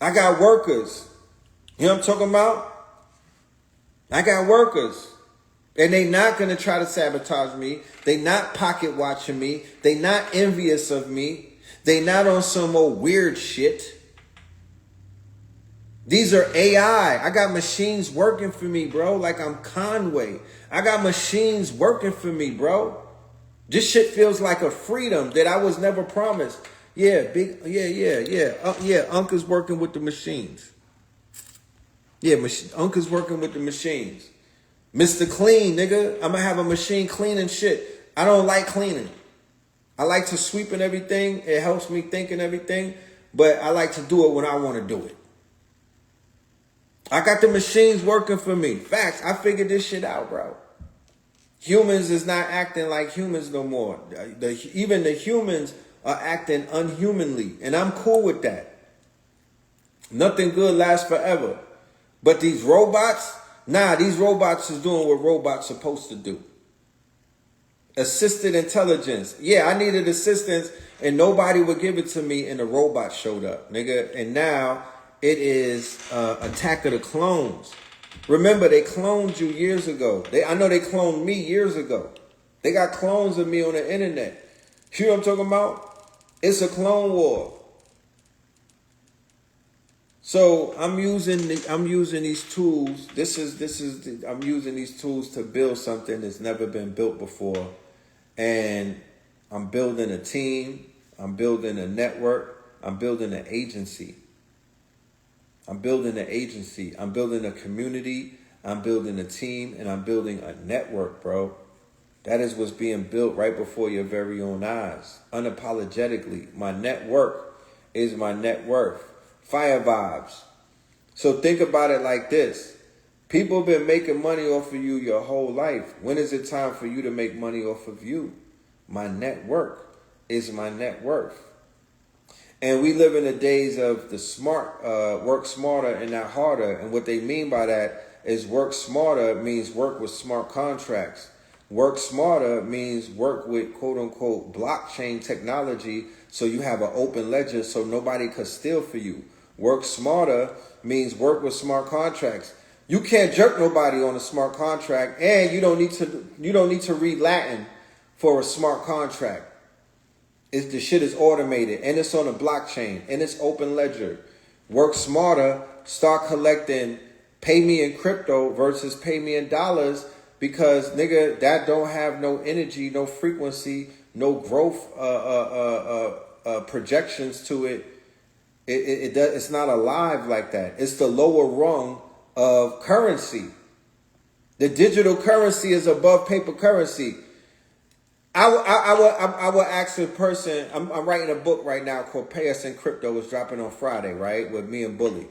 I got workers. You know what I'm talking about? I got workers. And they not going to try to sabotage me. They not pocket watching me. They not envious of me. They not on some old weird shit. These are AI. I got machines working for me, bro. Like I'm Conway. I got machines working for me, bro. This shit feels like a freedom that I was never promised. Yeah, Uncle's working with the machines. Uncle's working with the machines. Mr. Clean, nigga. I'm gonna have a machine cleaning shit. I don't like cleaning. I like to sweep and everything. It helps me think and everything. But I like to do it when I want to do it. I got the machines working for me. Facts. I figured this shit out, bro. Humans is not acting like humans no more. Even the humans are acting unhumanly. And I'm cool with that. Nothing good lasts forever. But these robots, these robots is doing what robots supposed to do. Assisted intelligence. Yeah, I needed assistance and nobody would give it to me and the robot showed up, nigga. And now it is Attack of the Clones. Remember, they cloned you years ago. I know they cloned me years ago. They got clones of me on the internet. You know what I'm talking about? It's a clone war. So I'm using these tools. I'm using these tools to build something that's never been built before. And I'm building a team. I'm building a network. I'm building an agency. I'm building an agency. I'm building a community. I'm building a team. And I'm building a network, bro. That is what's being built right before your very own eyes. Unapologetically. My network is my net worth. Fire vibes. So think about it like this. People have been making money off of you your whole life. When is it time for you to make money off of you? My network is my net worth. And we live in the days of the smart, work smarter and not harder. And what they mean by that is work smarter means work with smart contracts. Work smarter means work with quote unquote blockchain technology so you have an open ledger so nobody could steal for you. Work smarter means work with smart contracts. You can't jerk nobody on a smart contract, and you don't need to read Latin for a smart contract. The shit is automated and it's on a blockchain and it's open ledger. Work smarter, start collecting, pay me in crypto versus pay me in dollars, because nigga, that don't have no energy, no frequency, no growth projections to it. It's not alive like that. It's the lower rung of currency. The digital currency is above paper currency. I will ask a person. I'm writing a book right now called Pay Us in Crypto. It's dropping on Friday, right? With me and Bully.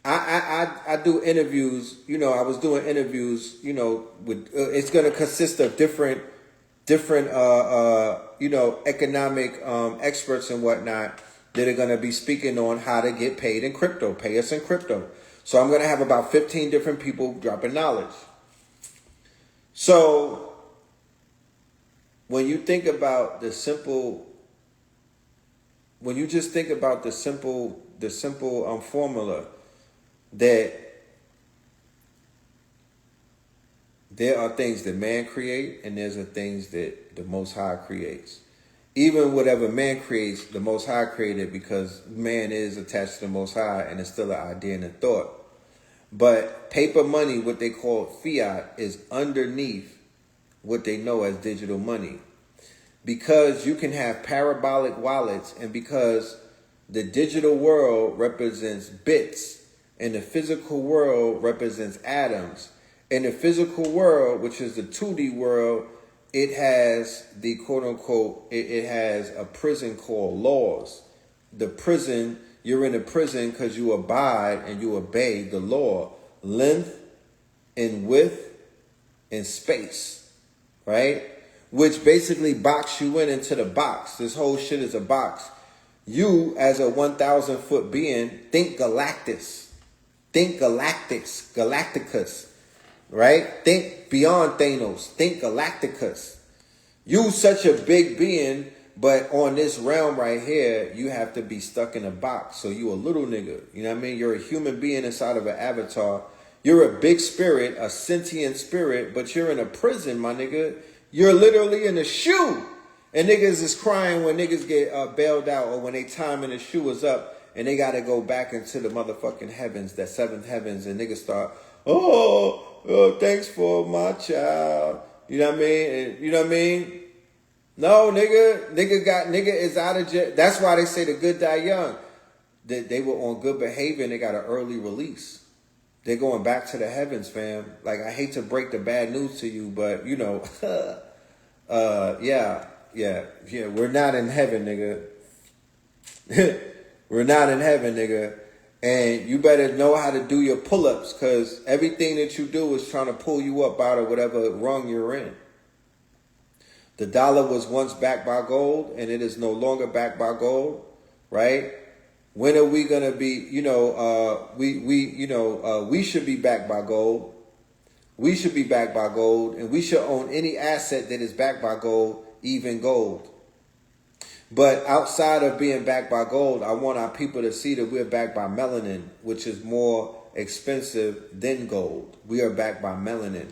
I do interviews. I was doing interviews. With it's going to consist of different different, economic experts and whatnot that are going to be speaking on how to get paid in crypto. Pay us in crypto. So I'm going to have about 15 different people dropping knowledge. So when you think about the simple, when you just think about the simple formula that there are things that man create and there's things that the Most High creates. Even whatever man creates, the Most High created because man is attached to the Most High and it's still an idea and a thought. But paper money, what they call fiat, is underneath what they know as digital money. Because you can have parabolic wallets and because the digital world represents bits and the physical world represents atoms. In the physical world, which is the 2D world, it has the quote unquote, it has a prison called laws. The prison, you're in a prison because you abide and you obey the law. Length and width and space, right? Which basically box you into the box. This whole shit is a box. You, as a 1,000 foot being, think Galactus. Think Galactus. Galacticus. Right? Think beyond Thanos. Think Galacticus. You such a big being, but on this realm right here, you have to be stuck in a box. So you a little nigga. You know what I mean? You're a human being inside of an avatar. You're a big spirit, a sentient spirit, but you're in a prison, my nigga. You're literally in a shoe. And niggas is crying when niggas get bailed out or when they time in the shoe is up and they got to go back into the motherfucking heavens, that seventh heavens, and niggas start, oh, thanks for my child. You know what I mean? And, you know what I mean? No, nigga is out of jail. That's why they say the good die young. They were on good behavior and they got an early release. They're going back to the heavens, fam. Like, I hate to break the bad news to you, but, you know, yeah, we're not in heaven, nigga. We're not in heaven, nigga. And you better know how to do your pull-ups because everything that you do is trying to pull you up out of whatever rung you're in. The dollar was once backed by gold and it is no longer backed by gold, right? When are we going to be, we should be backed by gold. We should be backed by gold and we should own any asset that is backed by gold, even gold. But outside of being backed by gold, I want our people to see that we're backed by melanin, which is more expensive than gold. We are backed by melanin.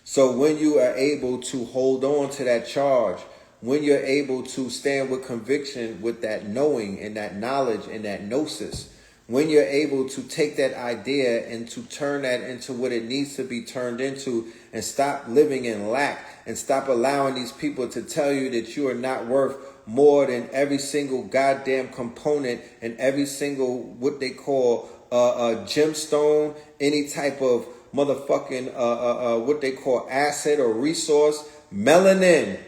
So when you are able to hold on to that charge, when you're able to stand with conviction with that knowing and that knowledge and that gnosis, when you're able to take that idea and to turn that into what it needs to be turned into and stop living in lack and stop allowing these people to tell you that you are not worth more than every single goddamn component and every single what they call a gemstone, any type of motherfucking what they call asset or resource, melanin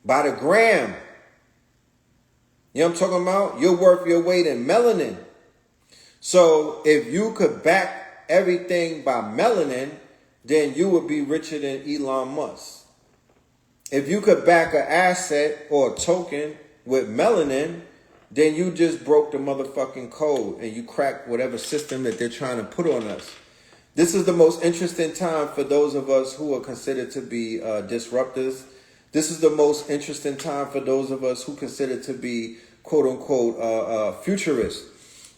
by the gram. You know what I'm talking about? You're worth your weight in melanin. So if you could back everything by melanin, then you would be richer than Elon Musk. If you could back an asset or a token with melanin, then you just broke the motherfucking code and you cracked whatever system that they're trying to put on us. This is the most interesting time for those of us who are considered to be disruptors. This is the most interesting time for those of us who consider to be quote unquote futurists.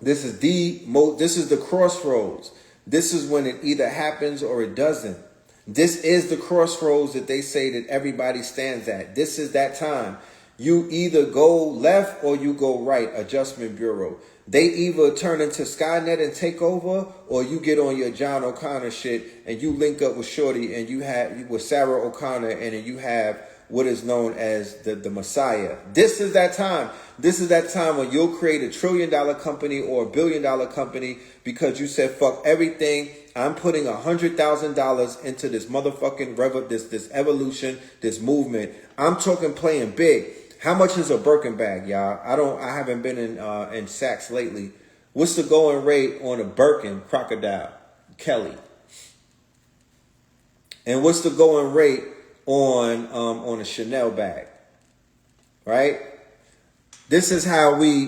This is the crossroads. This is when it either happens or it doesn't. This is the crossroads that they say that everybody stands at. This is that time. You either go left or you go right, Adjustment Bureau. They either turn into Skynet and take over, or you get on your John O'Connor shit and you link up with Shorty and you have with Sarah O'Connor and then you have what is known as the Messiah. This is that time. This is that time when you'll create $1 trillion company or $1 billion company because you said, fuck everything. I'm putting $100,000 into this motherfucking this evolution, this movement. I'm talking playing big. How much is a Birkin bag, y'all? I haven't been in Saks lately. What's the going rate on a Birkin crocodile? Kelly. And what's the going rate on a Chanel bag, right? This is how we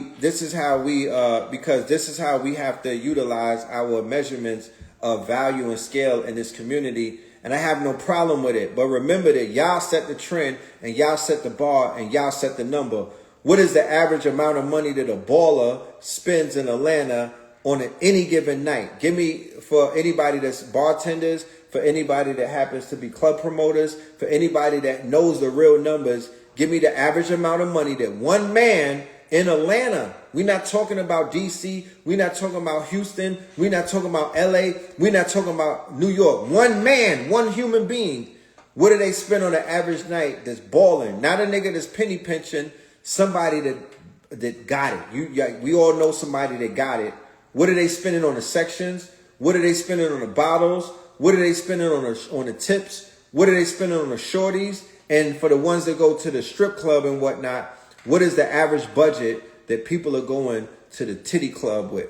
because this is how we have to utilize our measurements of value and scale in this community. And I have no problem with it. But remember that y'all set the trend and y'all set the bar and y'all set the number. What is the average amount of money that a baller spends in Atlanta on any given night? Give me, for anybody that's bartenders, for anybody that happens to be club promoters, for anybody that knows the real numbers, give me the average amount of money that one man in Atlanta. We're not talking about DC. We're not talking about Houston. We're not talking about LA. We're not talking about New York. One man, one human being. What do they spend on an average night that's balling? Not a nigga that's penny pinching. Somebody that got it. We all know somebody that got it. What are they spending on the sections? What are they spending on the bottles? What are they spending on the tips? What are they spending on the shorties? And for the ones that go to the strip club and whatnot, what is the average budget that people are going to the titty club with?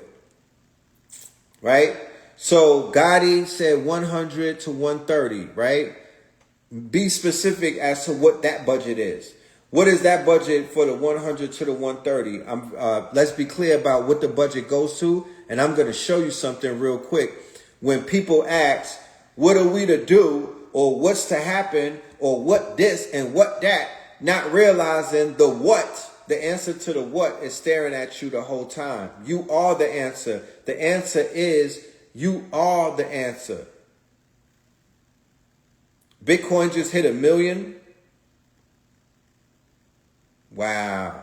Right? So Gotti said 100 to 130, right? Be specific as to what that budget is. What is that budget for the 100 to the 130? Let's be clear about what the budget goes to. And I'm going to show you something real quick. When people ask, what are we to do? Or what's to happen? Or what this and what that? Not realizing the what. The answer to the what is staring at you the whole time. You are the answer. The answer is you are the answer. Bitcoin just hit 1 million. Wow.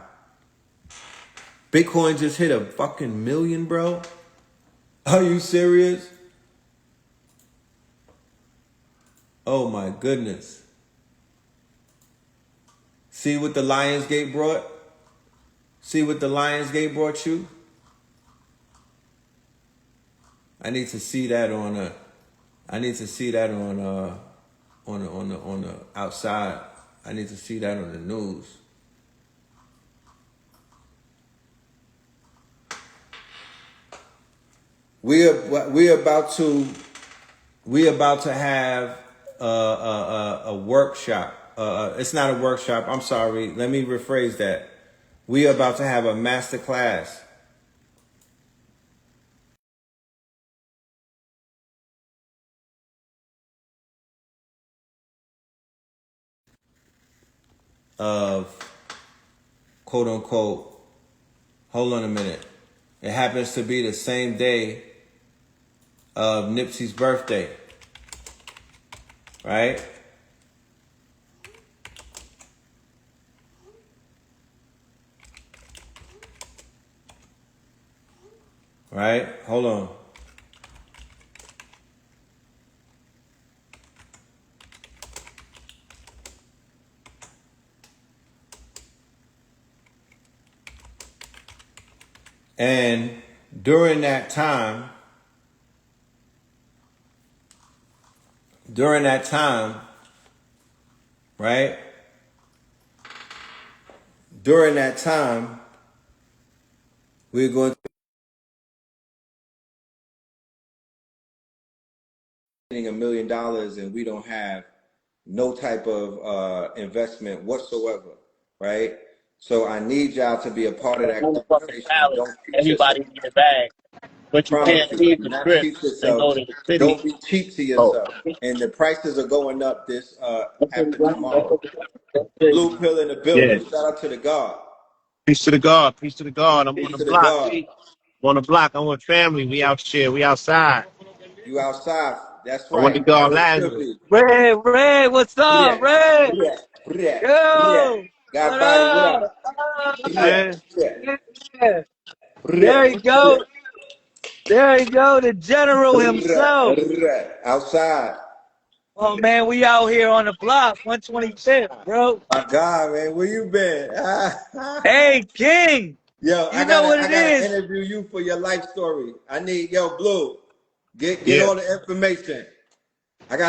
Bitcoin just hit a fucking million, bro. Are you serious? Oh my goodness. See what the Lionsgate brought? See what the Lionsgate brought you? I need to see that on the outside. I need to see that on the news. We're about to have a workshop. It's not a workshop. I'm sorry. Let me rephrase that. We are about to have a master class of quote unquote. Hold on a minute. It happens to be the same day of Nipsey's birthday, right? Right? Hold on. And during that time, right? During that time, we're going to be $1 million and we don't have no type of investment whatsoever, right? So I need y'all to be a part of that conversation. Don't cheat yourself. Everybody in your bag, but you Promise can't you, leave do the not strip cheat and yourself. go to the city. Don't be cheap to Oh, yourself. And the prices are going up this after tomorrow. Blue pill in the yeah. building. Shout out to the God. Peace to the God. Peace to the God. I'm on Peace the to the block. God. I'm on the block. I'm with family. We out here. We outside. You outside. That's I want right. to As God it should Lazarus. be. Red, what's up, Yeah. Red? Yeah. Yeah. Yeah. Yo, God what body, what up? up? Yeah. Man. Yeah. Yeah. Yeah. There you go. There you go, the general himself. Outside. Oh man, we out here on the block, 125th, bro. My God, man, where you been? Hey, King, Yo, you know what I it gotta is? interview you for your life story. I need Blue. Get Yeah. all the information.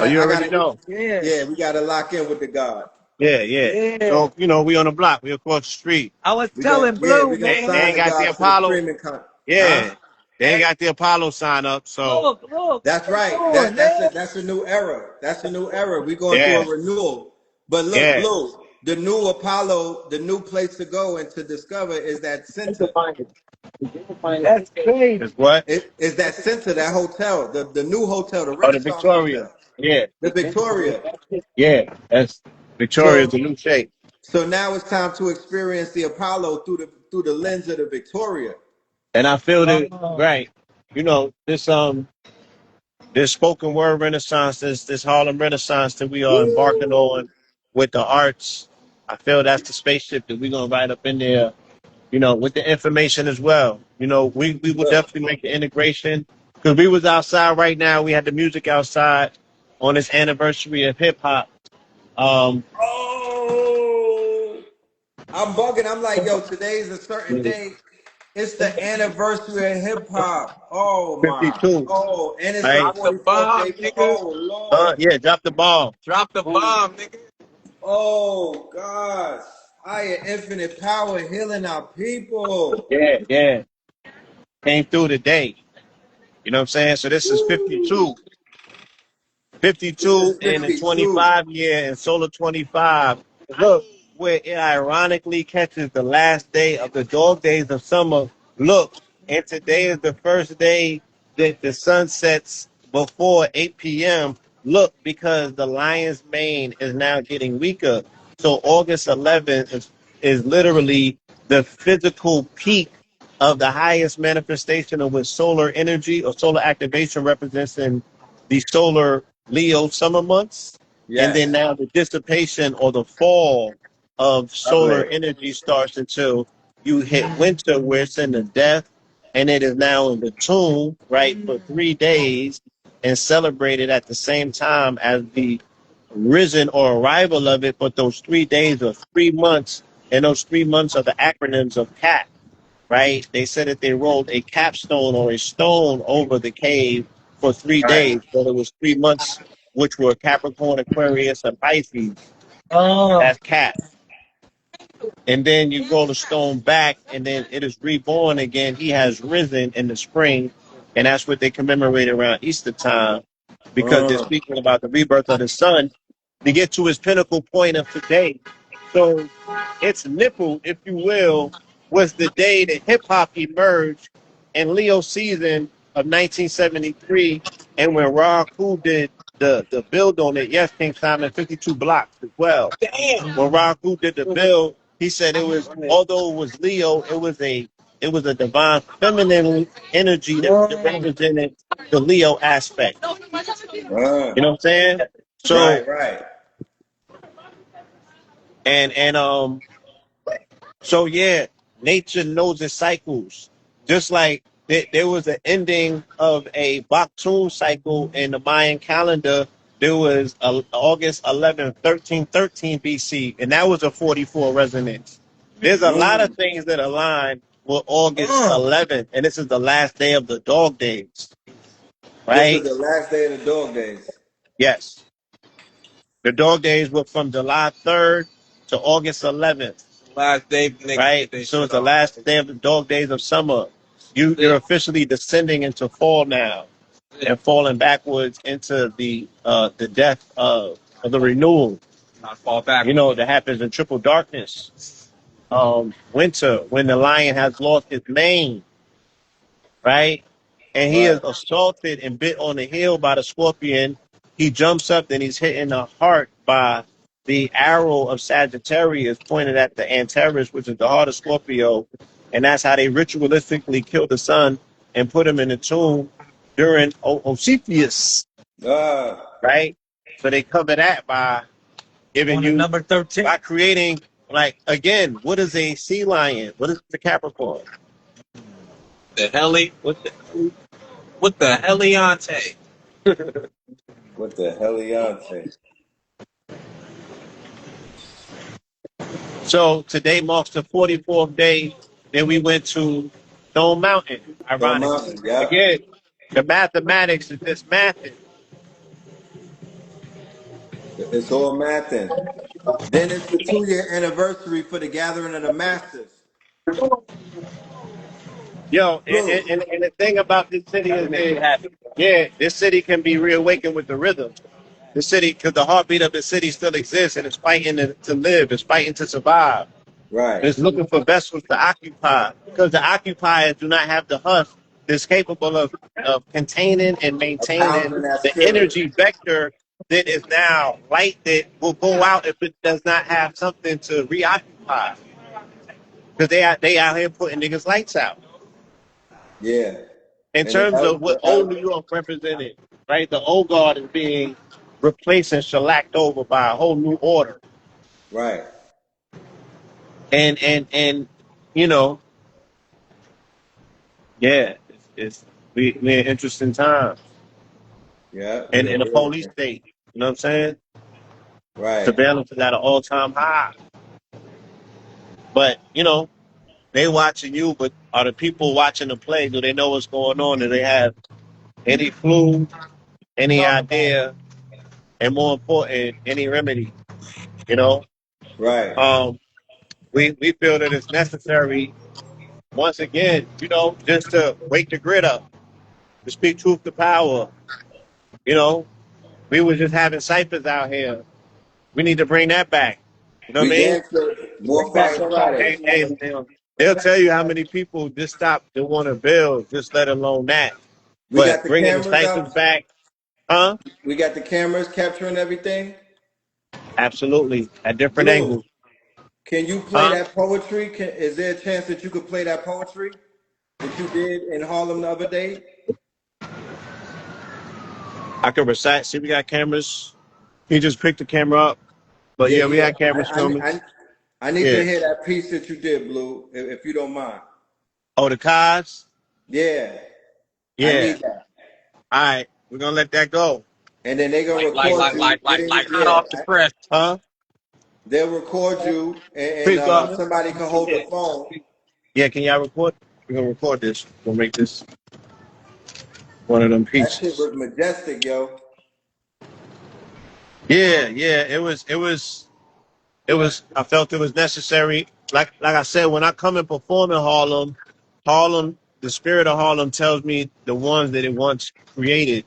Oh, you I already gotta know. Yeah, yeah, we gotta lock in with the God. Yeah, yeah. yeah. So, we on the block. We across the street. I was telling We Blue, gonna They man. sign ain't the got the God to the Apollo. streaming con. Yeah. Huh? They ain't got the Apollo sign up, so Look, That's what right. you doing, man? That's a new era. That's a new era. We're going through yeah, a renewal. But look, yeah. Blue, the new Apollo, the new place to go and to discover is that center. That's crazy. Is what? It is that center, that hotel, the new hotel, the Oh, the Renaissance Victoria. Hotel, Yeah, the Victoria. yeah. That's Victoria's So the new shape. so now it's time to experience the Apollo through the lens of the Victoria. And I feel that Oh, right. You know, this spoken word renaissance, this Harlem Renaissance that we are embarking on with the arts. I feel that's the spaceship that we're gonna ride up in there, you know, with the information as well. You know, we will Look. definitely make the integration. Because we was outside right now, we had the music outside on this anniversary of hip hop. Oh, I'm bugging. I'm like, yo, today's a certain day. It's the anniversary of hip hop. Oh my. 52, Oh, and it's the right? Drop the 44th bomb, day. nigga. Oh Lord. Yeah, drop the ball. Drop the bomb, nigga. Oh gosh. Higher infinite power healing our people. Yeah, yeah. Came through today. You know what I'm saying? So this is Woo. 52. This is 52 and the 52. 25 year and solar 25. Look, where it ironically catches the last day of the dog days of summer. Look, and today is the first day that the sun sets before 8 p.m. Look, because the lion's mane is now getting weaker. So August 11th is literally the physical peak of the highest manifestation of what solar energy or solar activation represents in the solar Leo summer months, and then Yes. now the dissipation or the fall of Of solar it. energy starts until you hit winter, where it's in the death, and it is now in the tomb, right, for 3 days, and celebrated at the same time as the risen or arrival of it. But those 3 days are 3 months, and those 3 months are the acronyms of CAT, right? They said that they rolled a capstone or a stone over the cave for three Right. days, but it was 3 months, which were Capricorn, Aquarius, and Pisces. oh, That's Cap. And then you roll the stone back, and then it is reborn again. He has risen in the spring, and that's what they commemorate around Easter time, because they're Uh, speaking about the rebirth of the sun to get to his pinnacle point of today. So its nipple, if you will, was the day that hip hop emerged in Leo season of 1973, and when Raw Cool did the build on it, yes, King Simon, 52 blocks as well. When Raku did the bill, he said it was, although it was Leo, it was a divine feminine energy that represented the Leo aspect. uh, You know what I'm saying? So right, right. and so yeah, nature knows its cycles. Just like there was an ending of a Bakhtun cycle in the Mayan calendar. There was August 11th, 1313 BC, and that was a 44 resonance. There's a lot of Mm. things that align with August Uh. 11th, and this is the last day of the dog days, This is right? the last day of the dog days. Yes. The dog days were from July 3rd to August 11th. Last day niggas get Right? their So it's shit the off. last day of the dog days of summer. You're It, officially descending into fall now it, and falling backwards into the death of the renewal. I fall back. You know, that happens in triple darkness. Winter, when the lion has lost his mane, right? And he is Right. assaulted and bit on the heel by the scorpion. He jumps up and he's hit in the heart by the arrow of Sagittarius pointed at the Antares, which is the heart of Scorpio. And that's how they ritualistically killed the sun and put him in the tomb during Osipius, Uh, right? So they cover that by giving on the you, number 13. by creating, like, again, what is a sea lion? What is the Capricorn? The heli, what the heliante? what the heliante? So today marks the 44th day that we went to Stone Mountain, Stone ironically. Mountain, yeah. Again, the mathematics is just mathing. It's all mathing. Then it's the 2 year anniversary for the gathering of the masters. Yo, Blue. and the thing about this city is that, yeah, this city can be reawakened with the rhythm. The city, because the heartbeat of the city still exists and it's fighting to live, it's fighting to survive. Right. It's looking for vessels to occupy because the occupiers do not have the husk that's capable of containing and Of maintaining housing that the spirit. energy vector that is now light that will go out if it does not have something to reoccupy. Because they out here putting niggas' lights out. Yeah. In And terms of what old New York represented, right? The old guard is being replaced and shellacked over by a whole new order. right. And you know, yeah, we're in interesting times. Yeah. And We're in a very police state, you know what I'm saying? right. Surveillance is at an all-time high. But, you know, they watching you, but are the people watching the play, do they know what's going on? Do they have any clue, any idea, and more important, any remedy? You know? Right. We feel that it's necessary, once again, you know, just to wake the grid up, to speak truth to power. You know, we were just having ciphers out here. We need to bring that back. You know what We I mean? damn sure more fire Fridays. They'll tell you how many people just stopped to want to build, just let alone that. We got But the bringing the cameras ciphers out. back, huh? We got the cameras capturing everything. Absolutely, at different Blue. angles, Can you play huh? that poetry? Is there a chance that you could play that poetry that you did in Harlem the other day? I can recite. See, we got cameras. He just picked the camera up, but Yeah, yeah, we yeah. had cameras filming. I need to Yeah. hear that piece that you did, Blue, if you don't mind. Oh, the cars. Yeah, I Yeah. need that. All right, we're gonna let that go, And then they're gonna Like, like, record like, you like, like, getting like, hot yeah. off the press. huh? They'll record you and Please, God. somebody can hold the phone. Yeah, can y'all record? We're gonna record this. We'll make this one of them That shit pieces. was majestic, yo. Yeah, yeah. It was. I felt it was necessary. Like I said, when I come and perform in Harlem, Harlem, the spirit of Harlem tells me the ones that it once created,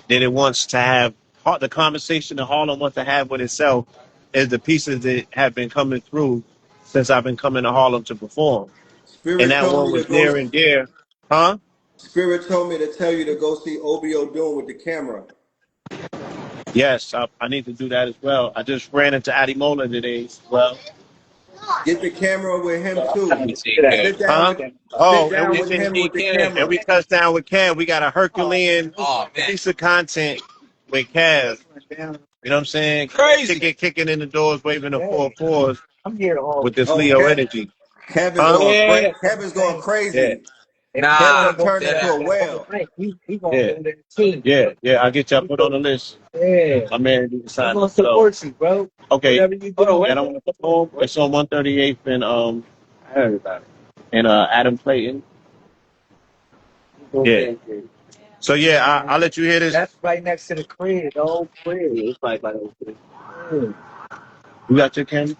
that it wants to have. The conversation that Harlem wants to have with itself is the pieces that have been coming through since I've been coming to Harlem to perform. And Spirit that told one me to was go. near and dear, huh? Spirit told me to tell you to go see Obio doing with the camera. Yes, I need to do that as well. I just ran into Adimola today as well. Get the camera with him Let too. me see, Kev. Sit down Huh? with sit Oh, down with him with the and camera. we touched down with Kev. We got a Herculean Oh, man. piece of content with Kev. You know what I'm saying? Crazy. Kicking in the doors, waving the 4 4s with this Oh, Leo energy. Kevin's Huh? going Yeah. Kevin's going Yeah. crazy. Kev Nah, done turned that into a ass. whale. Yeah. I'll get y'all put on the list. Yeah. My man do the sign. I'm gonna support you, bro. Okay. Whatever you do. And I'm gonna perform. It's on 138th and Adam Clayton. Yeah. So yeah, I'll let you hear this. That's right next to the crib, the old crib. Yeah, it's right by the old crib. Yeah. You got your camera?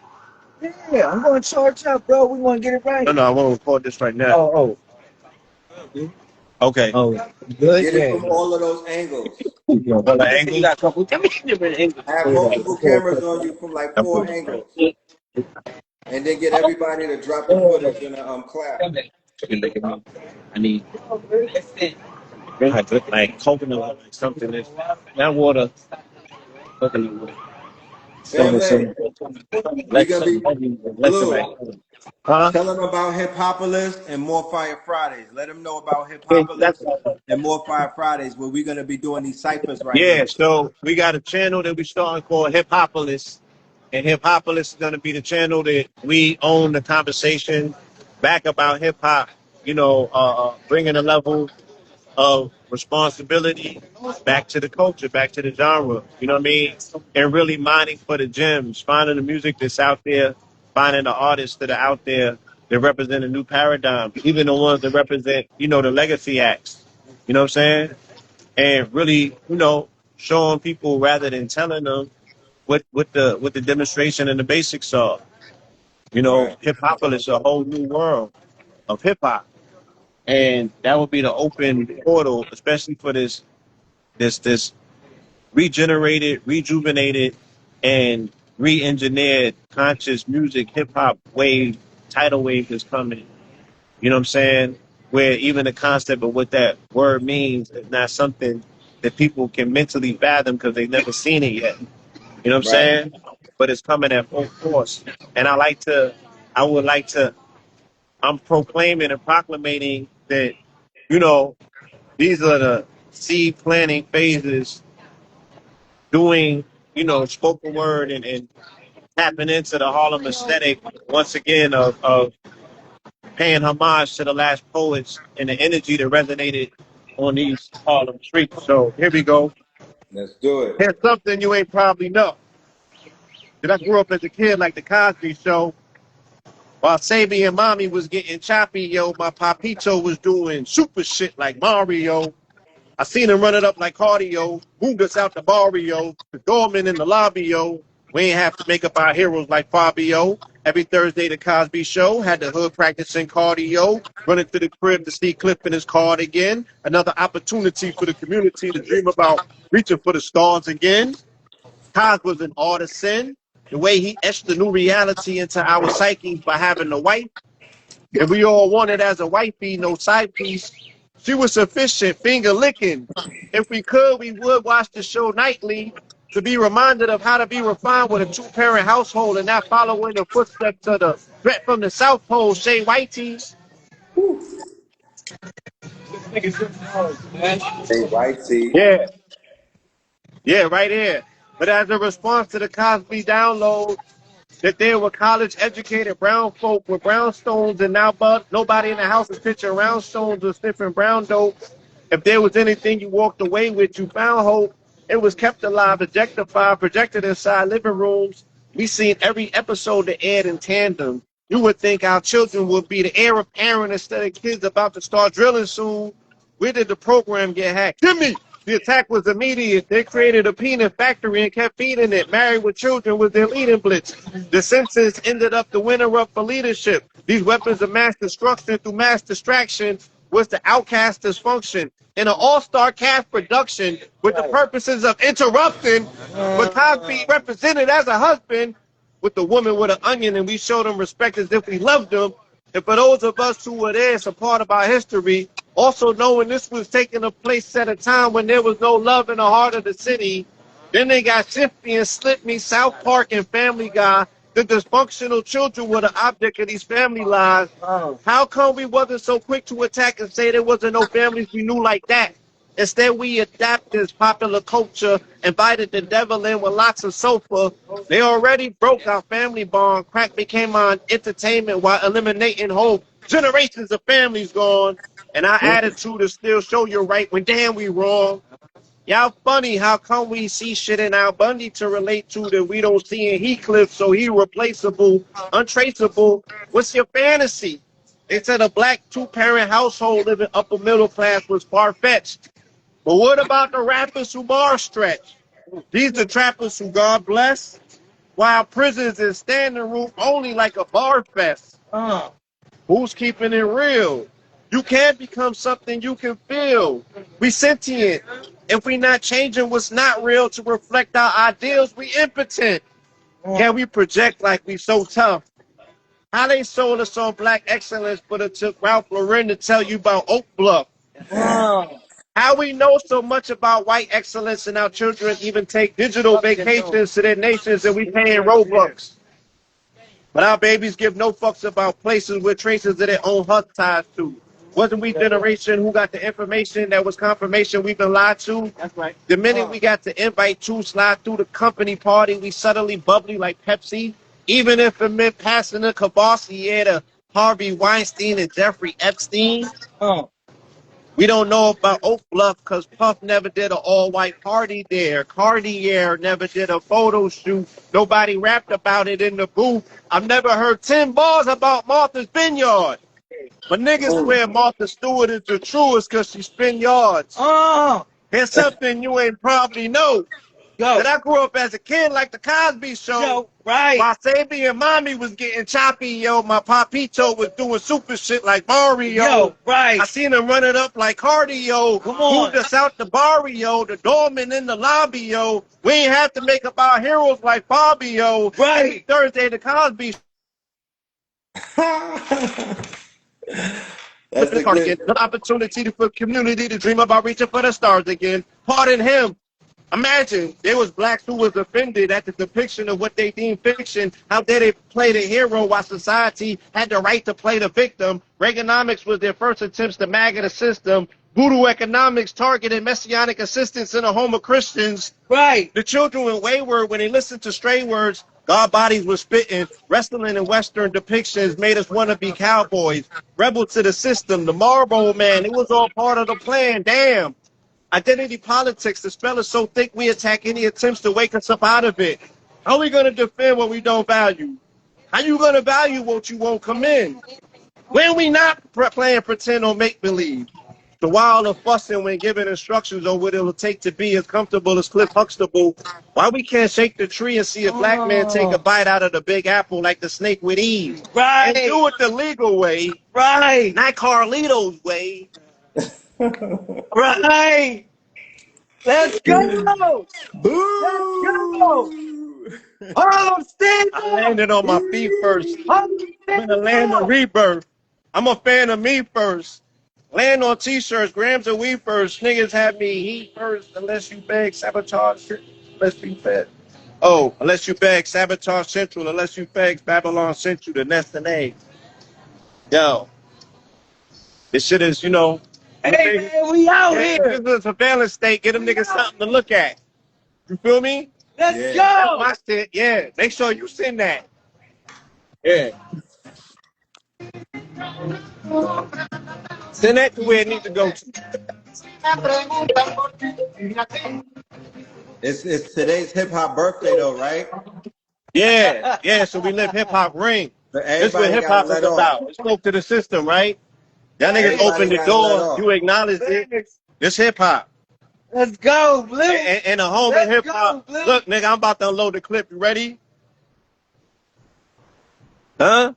Yeah, I'm gonna charge up, bro. We wanna get it right. No, I want to record this right now. Okay. Oh, good. Get it Yeah. from all of those angles. Well, the angle. You got a couple different angles. Have multiple cameras on you from like 4 angles. And then get everybody to drop the footage in a clap. I need like coconut, like something that's not water, coconut water. Family, we gonna be Blue. Huh? Tell them about Hip-Hopolis and More Fire Fridays. Let them know about Hip-Hopolis and More Fire Fridays, where we're gonna be doing these ciphers right Yeah, now. so we got a channel that we starting called Hip-Hopolis. And Hip-Hopolis is going to be the channel that we own the conversation back about hip-hop, bringing a level of responsibility back to the culture, back to the genre, you know what I mean? And really mining for the gems, finding the music that's out there, finding the artists that are out there that represent a new paradigm, even the ones that represent, the legacy acts, you know what I'm saying? And really, showing people rather than telling them what the demonstration and the basics are. Right. Hip hop is a whole new world of hip hop. And that would be the open portal, especially for this regenerated, rejuvenated, and re-engineered conscious music hip hop wave, tidal wave is coming. You know what I'm saying? Where even the concept of what that word means is not something that people can mentally fathom because they've never seen it yet. You know what I'm Right. saying? But it's coming at full force. And I would like to, I'm proclaiming and proclamating that, you know, these are the seed planting phases doing, spoken word and tapping into the Harlem aesthetic once again of paying homage to the last poets and the energy that resonated on these Harlem streets. So here we go. Let's do it. Here's something you ain't probably know. That I grew up as a kid like the Cosby Show. While Sabi and Mommy was getting choppy, yo, my Papito was doing super shit like Mario. I seen him run it up like cardio, moved us out the barrio, the doorman in the lobby, yo. We ain't have to make up our heroes like Fabio. Every Thursday, the Cosby Show had the hood practicing cardio, running to the crib to see Cliff in his card again. Another opportunity for the community to dream about reaching for the stars again. Cos was an artisan. The way he etched the new reality into our psyches by having a wife. And we all wanted as a wifey, no side piece. She was sufficient, finger licking. If we could, we would watch the show nightly to be reminded of how to be refined with a two-parent household and not following the footsteps of the threat from the South Pole, Shay Whitey. Hey, White Tee. Yeah, yeah, right here. But as a response to the Cosby download, that there were college-educated brown folk with brownstones, and now but nobody in the house is pitching roundstones or sniffing brown dope. If there was anything you walked away with, you found hope. It was kept alive, objectified, projected inside living rooms. We seen every episode that aired in tandem. You would think our children would be the heir apparent instead of kids about to start drilling soon. Where did the program get hacked? Give me! The attack was immediate. They created a peanut factory and kept feeding it. Married with children was their leading blitz. The census ended up the winner up for leadership. These weapons of mass destruction through mass distraction was the outcast dysfunction. In an all-star cast production with the purposes of interrupting, but Cosby represented as a husband with the woman with an onion, and we showed them respect as if we loved them. And for those of us who were there, it's a part of our history. Also knowing this was taking a place at a time when there was no love in the heart of the city. Then they got Shifty and Slip Me, South Park, and Family Guy. The dysfunctional children were the object of these family lies. How come we wasn't so quick to attack and say there wasn't no families we knew like that? Instead, we adapted this popular culture, invited the devil in with lots of sofa. They already broke our family bond. Crack became our entertainment while eliminating hope. Generations of families gone. And our attitude is still show you're right when damn we wrong. Y'all funny, how come we see shit in Al Bundy to relate to that we don't see in Heathcliff, so he replaceable, untraceable? What's your fantasy? They said a black two-parent household living upper middle class was far-fetched. But what about the rappers who bar stretch? These the trappers who God bless, while prisons is standing room only like a bar fest. Who's keeping it real? You can't become something you can feel. We sentient. If we not changing what's not real to reflect our ideals, we impotent. Can we project like we so tough? How they sold us on black excellence, but it took Ralph Lauren to tell you about Oak Bluff. How we know so much about white excellence and our children even take digital vacations to their nations and we paying Robux. But our babies give no fucks about places with traces of their own hut ties to. Wasn't we generation who got the information that was confirmation we've been lied to? That's right. The minute we got the invite to slide through the company party, we subtly bubbly like Pepsi. Even if it meant passing the Kavasi to Harvey Weinstein and Jeffrey Epstein. We don't know about Oak Bluff because Puff never did an all-white party there. Cartier never did a photo shoot. Nobody rapped about it in the booth. I've never heard 10 bars about Martha's Vineyard. But niggas swear Martha Stewart is the truest because she spin yards. Here's something you ain't probably know. Go. that I grew up as a kid like the Cosby Show. Right. While Sabi and Mommy was getting choppy, yo, my Papito was doing super shit like Mario. Yo, right. I seen him run it up like cardio. Come on. Moved us out the barrio, the doorman in the lobby, yo. We ain't have to make up our heroes like Bobby, yo. Right. Every Thursday, the Cosby That's a good. An opportunity for community to dream about reaching for the stars again. Pardon him. Imagine there was blacks who was offended at the depiction of what they deemed fiction. How dare they play the hero while society had the right to play the victim? Reaganomics was their first attempts to MAGA the system. Voodoo economics targeted messianic assistance in the home of Christians. Right. The children went wayward when they listened to stray words. God bodies were spitting. Wrestling and Western depictions made us want to be cowboys. Rebel to the system. The Marlboro Man. It was all part of the plan. Damn. Identity politics. The spell is so thick we attack any attempts to wake us up out of it. How are we going to defend what we don't value? How you going to value what you won't come in? When we not playing pretend or make-believe? The wild of fussing when given instructions on what it'll take to be as comfortable as Cliff Huxtable. Why we can't shake the tree and see a black man take a bite out of the big apple like the snake with Eve? Right. And do it the legal way, Right. not Carlito's way. Right. Let's go. Boo! Oh, stand I up. landed on my feet first. I'm in the land of rebirth. I'm a fan of me first. Land on t-shirts, grams of weed first. Niggas have me heat first unless you beg sabotage. Unless you beg. Oh, unless you beg sabotage central. Unless you beg Babylon Central, the nest and egg. Yo, this shit is, you know. Hey, man, we out here. This is a surveillance state. Get them niggas something to look at. You feel me? Let's Yeah. That's go. my shit. Yeah, make sure you send that. Yeah. Send that to where it needs to go to. It's today's hip hop birthday though, right? Yeah, yeah. So we live hip hop ring. But This is what everybody hip gotta hop is let off. about. It spoke to the system, right? Y'all niggas Everybody opened the gotta let door. off. You acknowledged it. This hip hop. Let's go, Blue. And the home of Let's hip go, hop. Blue. Look, nigga, I'm about to unload the clip. You ready? Huh?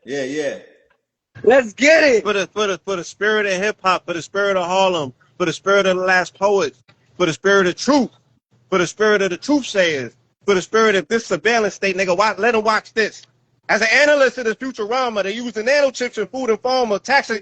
Yeah. Let's get it. For the spirit of hip hop, for the spirit of Harlem, for the spirit of the last poets, for the spirit of truth, for the spirit of the truth sayers, for the spirit of this surveillance state, nigga. Let them watch this. As an analyst of the Futurama, they use the nanochips in food and pharma, taxing.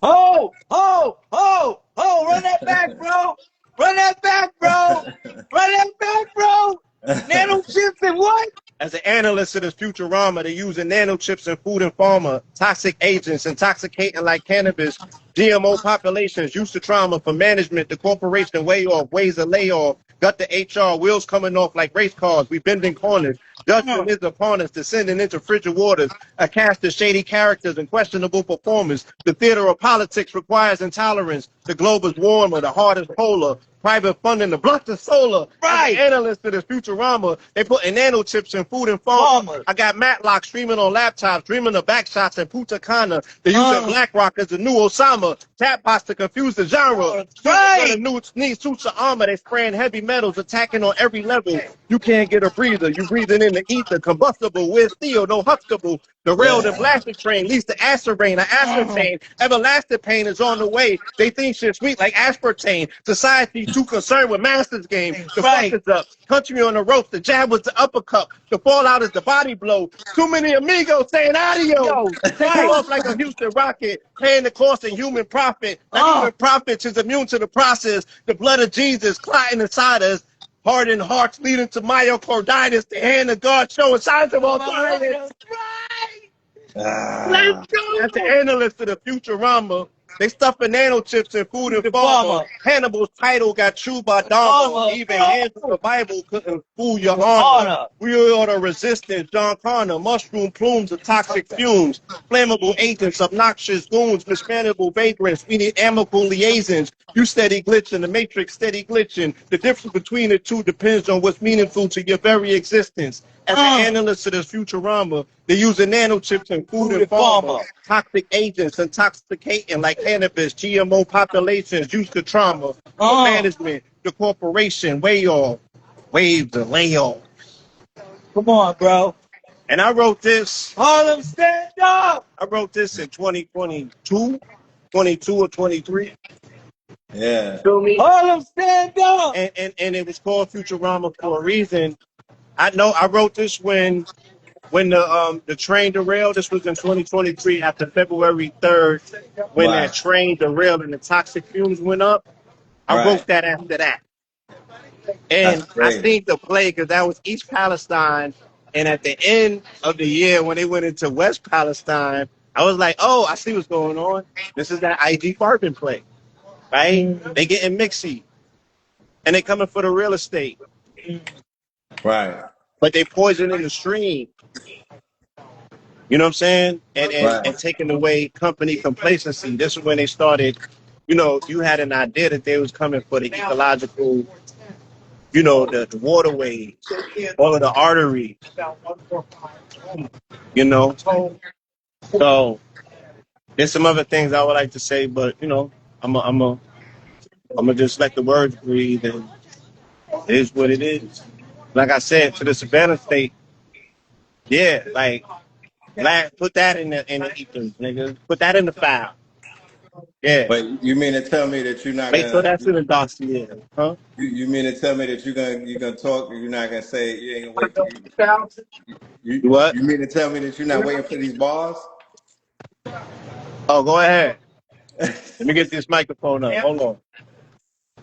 Ho, run that back, bro. Run that back, bro. Run that back, bro. Nano chips and what? As an analyst of the Futurama, they're using nanochips in food and pharma, toxic agents, intoxicating like cannabis, GMO populations, used to trauma for management, the corporation way off, ways of layoff, got the HR, wheels coming off like race cars, we bending corners, judgment is upon us, descending into frigid waters, a cast of shady characters and questionable performance, the theater of politics requires intolerance, the globe is warmer, the heart is polar, private funding, the blunt is solar. Right. As an analyst of the Futurama, they putting nanochips in food and pharma. I got Matlock streaming on laptops, dreaming of backshots in Punta Cana. They using BlackRock as the new Osama. Chatbots to confuse the genre. Right. Need suits of armor. They spraying heavy metals, attacking on every level. You can't get a breather. You breathing in the ether. Combustible with steel, no Huxtable. The railed and blasted train leads to Ascertain, an ascertain. Everlasting pain is on the way. They think shit sweet like aspartame. Society too concerned with master's game. The fuck is up. Country on the ropes. The jab was the uppercut. The fallout is the body blow. Too many amigos saying adios. Take off like a Houston rocket. Paying the cost in human profit. Not even profits is immune to the process. The blood of Jesus clotting inside us. Hardened hearts leading to myocarditis. The hand of God showing signs of arthritis. Let's go. As the analyst of the Futurama, they stuffing nanochips in food and pharma. Hannibal's title got chewed by Dharma. Even hands of the Bible couldn't fool your honor. We are the resistance. John Connor. Mushroom plumes of toxic fumes. Flammable agents. Obnoxious goons. Mismanable vagrants. We need amicable liaisons. You steady glitching. The matrix steady glitching. The difference between the two depends on what's meaningful to your very existence. As an analyst of this Futurama, they're using nanochips in food and pharma, toxic agents intoxicating like cannabis, GMO populations used to trauma, management, the corporation way off, wave the layoff. Come on, bro. And I wrote this. Harlem, stand up. I wrote this in 2022, 22 or 23. Yeah. Harlem, stand up. And it was called Futurama for a reason. I know I wrote this when the train derailed. This was in 2023 after February 3rd, when Wow. that train derailed and the toxic fumes went up. I Right. wrote that after that. That's And I great. seen the play because that was East Palestine. And at the end of the year, when they went into West Palestine, I was like, oh, I see what's going on. This is that IG Farben play, right? They getting mixy. And they coming for the real estate. Right. But they poisoning the stream. You know what I'm saying? Right. And taking away company complacency. This is when they started, you had an idea that they was coming for the ecological, the waterways, all of the arteries, you know. So there's some other things I would like to say, but I'm gonna just let the words breathe, and it is what it is. Like I said, to the Savannah State, yeah, like put that in the ethers, nigga. Put that in the file. Yeah. But you mean to tell me that you're not Wait till gonna that's in the dossier, huh? you mean to tell me that you're gonna talk, you're not gonna say you ain't gonna wait till What? you mean to tell me that you're not waiting for these bars? Oh, go ahead. Let me get this microphone up. Hold on.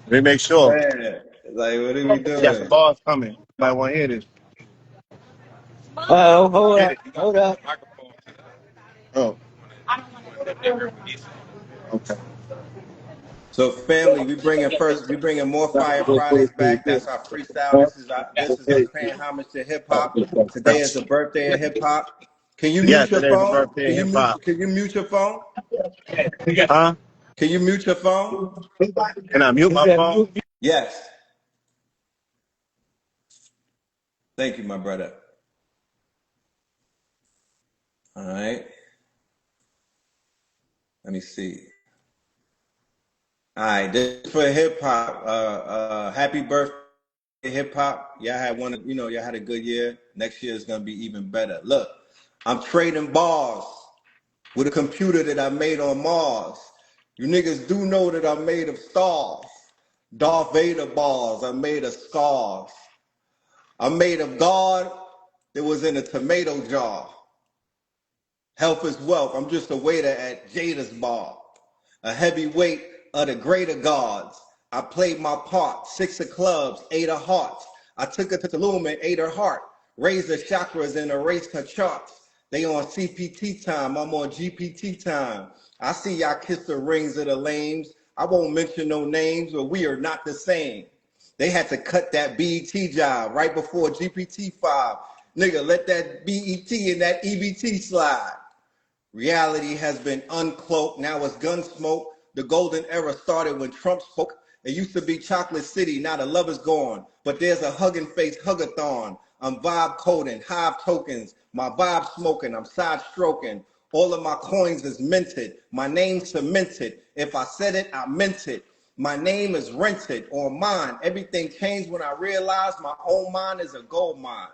Let me make sure. Man, like what are we Yes, the doing? ball's coming. Might want to hear this. Oh, hold Hit up. it. Hold up. Oh, okay. So family, we bringing more Fire Fridays back. That's our freestyle. This is us paying homage to hip hop. Today is the birthday of hip hop. Can you Yeah, mute your today's the phone? birthday of hip hop. Can you mute your phone? Huh? Can you mute your phone? Can I mute my phone? Yes. Thank you, my brother. All right. Let me see. All right, this is for hip hop. Happy birthday, hip hop. Y'all had a good year. Next year is gonna be even better. Look, I'm trading bars with a computer that I made on Mars. You niggas do know that I'm made of stars. Darth Vader bars, I'm made of scars. I'm made of God that was in a tomato jar. Health is wealth. I'm just a waiter at Jada's bar. A heavyweight of the greater gods. I played my part. 6 of clubs, 8 of hearts. I took her to Tulum and ate her heart. Raised her chakras and erased her charts. They on CPT time. I'm on GPT time. I see y'all kiss the rings of the lames. I won't mention no names, but we are not the same. They had to cut that BET job right before GPT-5. Nigga, let that BET and that EBT slide. Reality has been uncloaked. Now it's gun smoke. The golden era started when Trump spoke. It used to be Chocolate City. Now the love is gone. But there's a hugging face hugathon. I'm vibe coding, hive tokens. My vibe smoking. I'm side stroking. All of my coins is minted. My name cemented. If I said it, I meant it. My name is rented on mine. Everything changed when I realized my own mind is a gold mine.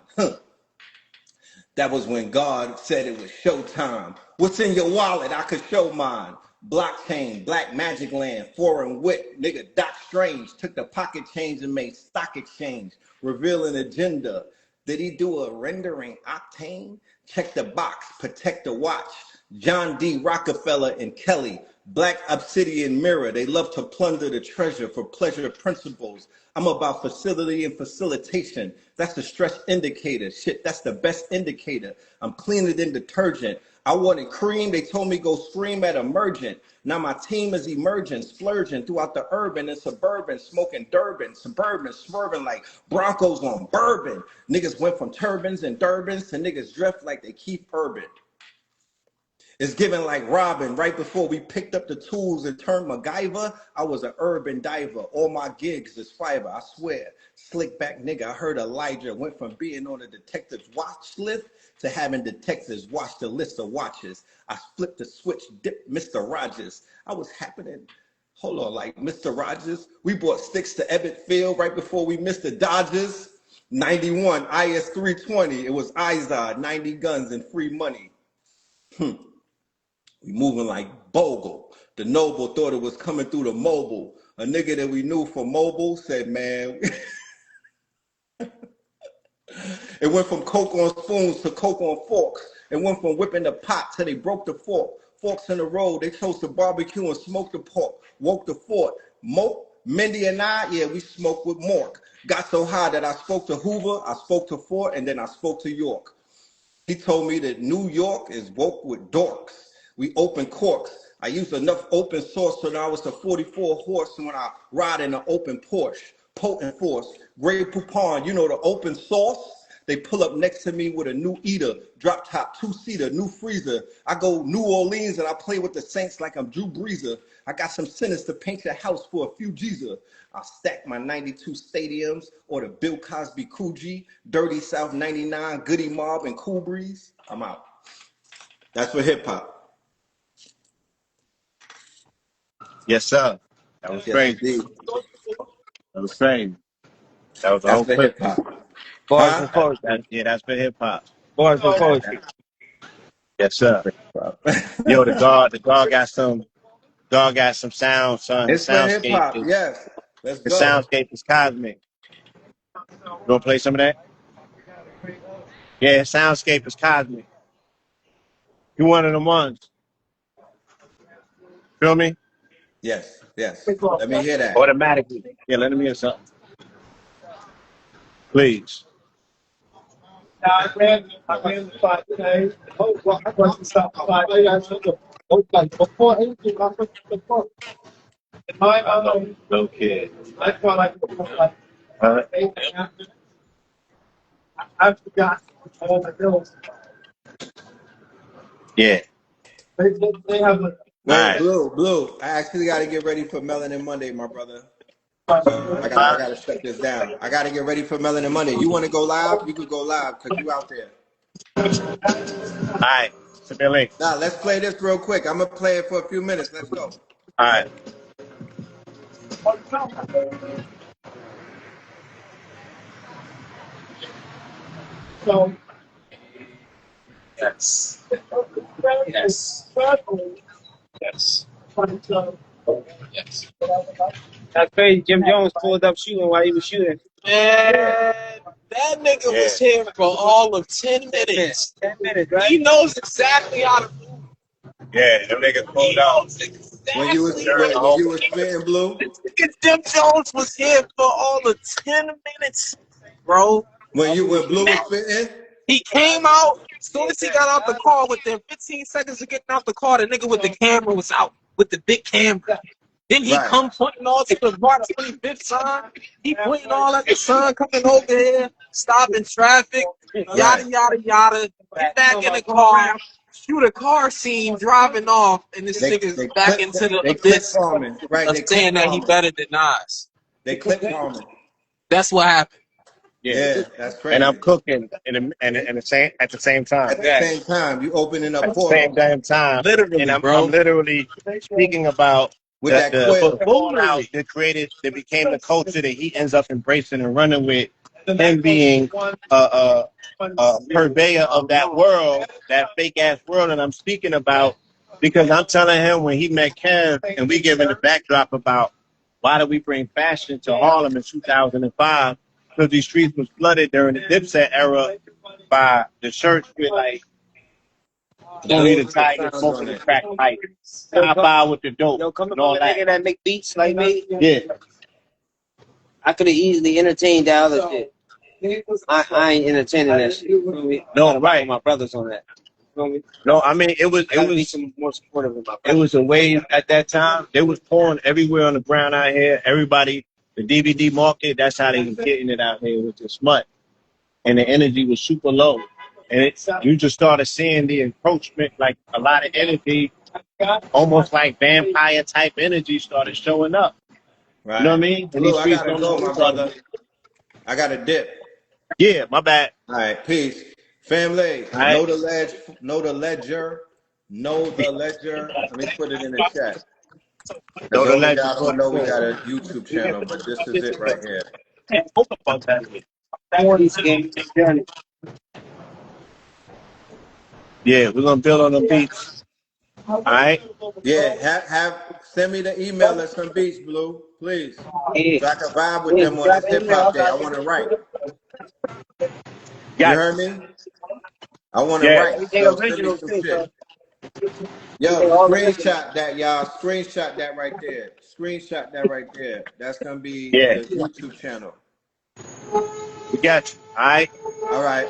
That was when God said it was showtime. What's in your wallet? I could show mine. Blockchain, black magic land, foreign wit, nigga Doc Strange took the pocket change and made stock exchange, revealing agenda. Did he do a rendering octane? Check the box, protect the watch. John D. Rockefeller and Kelly, black obsidian mirror. They love to plunder the treasure for pleasure principles. I'm about facility and facilitation. That's the stress indicator. Shit, that's the best indicator. I'm cleaner than detergent. I wanted cream. They told me go scream at emergent. Now my team is emerging, splurging throughout the urban and suburban, smoking Durban, suburban, swerving like Broncos on bourbon. Niggas went from turbans and Durbans to niggas drift like they keep urban. It's given like Robin. Right before we picked up the tools and turned MacGyver, I was an urban diver. All my gigs is fiber, I swear. Slick back nigga, I heard Elijah went from being on a detective's watch list to having detectives watch the list of watches. I flipped the switch, dipped Mr. Rogers. I was happening. Hold on, like Mr. Rogers. We bought sticks to Ebbett Field right before we missed the Dodgers. 91 IS 320. It was Izod, 90 guns and free money. We moving like Bogle. The Noble thought it was coming through the mobile. A nigga that we knew from mobile said, man, it went from coke on spoons to coke on forks. It went from whipping the pot till they broke the fork. Forks in the road, they chose to barbecue and smoke the pork. Woke the fort. Moke, Mindy and I, yeah, we smoked with Mork. Got so high that I spoke to Hoover, I spoke to Fort, and then I spoke to York. He told me that New York is woke with dorks. We open corks. I use enough open source so now it's a 44 horse when I ride in an open Porsche. Potent force. Grey Poupon, you know the open source? They pull up next to me with a new eater, drop top, two-seater, new freezer. I go New Orleans and I play with the Saints like I'm Drew Breezer. I got some sinners to paint your house for a few G's. I stack my 92 stadiums or the Bill Cosby Coogee, Dirty South 99, Goody Mob, and Cool Breeze. I'm out. That's for hip hop. Yes, sir. That was Yes, crazy. indeed. That was crazy. That was a That's whole for clip. hip hop. Bars Huh? and poetry. Yeah, that's for hip hop. Bars and poetry. Yes, sir. Yo, the dog got some sound, son. The It's for hip soundscape hop. is Yes. Let's the go. soundscape is cosmic. You gonna play some of that? Yeah, soundscape is cosmic. You one of them ones. Feel me? Yes. Yes. Let me hear that. Automatically. Yeah, let me hear something. Please. I ran the 5K. I wasn't stopped 5K. I took like before anything, I took the book. In my mind, No kid. I felt like 8 and a half minutes. I forgot all the bills. Yeah. They have like. Wait, All right. Blue. I actually got to get ready for Melanin Monday, my brother. So I gotta shut this down. I gotta get ready for Melanin Monday. You want to go live? You could go live because you out there. All right. Send me a link. Now let's play this real quick. I'm gonna play it for a few minutes. Let's go. All right. So. Yes. Yes. Yes. Yes. That's crazy. Jim Jones pulled up shooting while he was shooting. Man, that nigga was here for all of 10 minutes. 10 minutes, right? He knows exactly how to move. Yeah, them niggas He pulled out. knows exactly. When you was spitting, Blue. Jim Jones was here for all of 10 minutes, bro. When Blue was spitting. He came out, as soon as he got out the car, within 15 seconds of getting out the car, the nigga with the camera was out, with the big camera. Then he come pointing all to the March 25th sign. He pointing all at the sun coming over here, stopping traffic, yada, yada, yada. Get back in the car, shoot a car scene, driving off, and this nigga's back into the abyss of saying that he better than Nas. They clip farming. That's what happened. Yeah, that's crazy. And I'm cooking at the same time. At the same time, you opening up At the same damn time. Literally, and I'm bro. literally speaking about with that quill. fallout that became the culture that he ends up embracing and running with, him being a purveyor of that world, that fake ass world that I'm speaking about, because I'm telling him when he met Kev and we giving the backdrop about why did we bring fashion to Harlem in 2005. Because these streets was flooded during the Dipset era by the shirts with like "Only the Tiger smoking the crack pipe, top out with the dope." Yo, coming and all from a nigga that make beats like me, Yeah, I could have easily entertained the other shit. I ain't entertaining that shit. You feel me? no, right. My brothers on that. You feel me? No, I mean it was Some more supportive of my it brothers. was a wave at that time. They was pouring everywhere on the ground out here. Everybody, the DVD market, that's how they was getting it out here with the smut, and the energy was super low. And you just started seeing the encroachment, like a lot of energy, almost like vampire type energy started showing up. Right. You know what I mean? Blue, I gotta go, my brother. I gotta dip. Yeah, my bad. All right, peace. Family, All right. know the ledger. Know the ledger. Let me put it in the chat. Because Know the all of legend y'all don't know we 44. got a YouTube channel, but this is it right here. Yeah, we're gonna build on them beats. All right. Yeah, send me the email of some beats, Blue, please, so I can vibe with them on this hip hop day. I want to write. You Got heard you. me? I want to Yeah. write, so send me some shit. Yo, screenshot that, y'all. Screenshot that right there. Screenshot that right there. That's gonna be Yeah. the YouTube channel. We got you. All right. All right.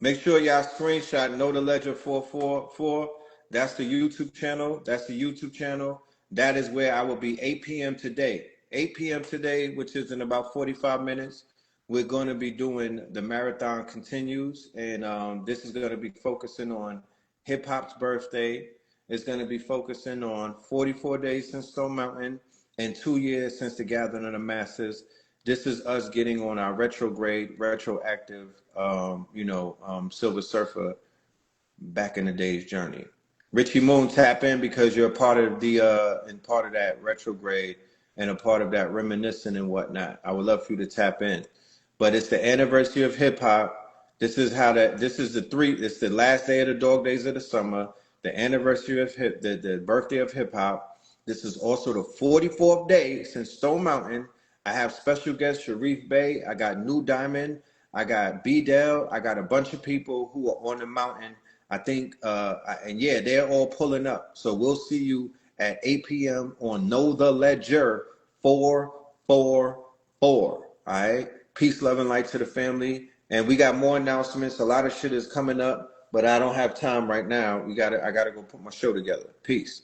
Make sure y'all screenshot Know the Ledger 444. That's the YouTube channel. That's the YouTube channel. That is where I will be 8 p.m. today. 8 p.m. today, which is in about 45 minutes. We're going to be doing the marathon continues, and this is going to be focusing on hip hop's birthday. It's going to be focusing on 44 days since Stone Mountain and 2 years since the Gathering of the Masses. This is us getting on our retrograde, retroactive, Silver Surfer back in the day's journey. Richie Moon, tap in because you're a part of the and part of that retrograde and a part of that reminiscing and whatnot. I would love for you to tap in. But it's the anniversary of hip hop. It's the last day of the dog days of the summer, the anniversary of the birthday of hip hop. This is also the 44th day since Stone Mountain. I have special guest Sharif Bey. I got New Diamond. I got B Dell. I got a bunch of people who are on the mountain. I think, and yeah, they're all pulling up. So we'll see you at 8 p.m. on Know the Ledger 444. All right. Peace, love, and light to the family. And we got more announcements. A lot of shit is coming up, but I don't have time right now. I gotta go put my show together. Peace.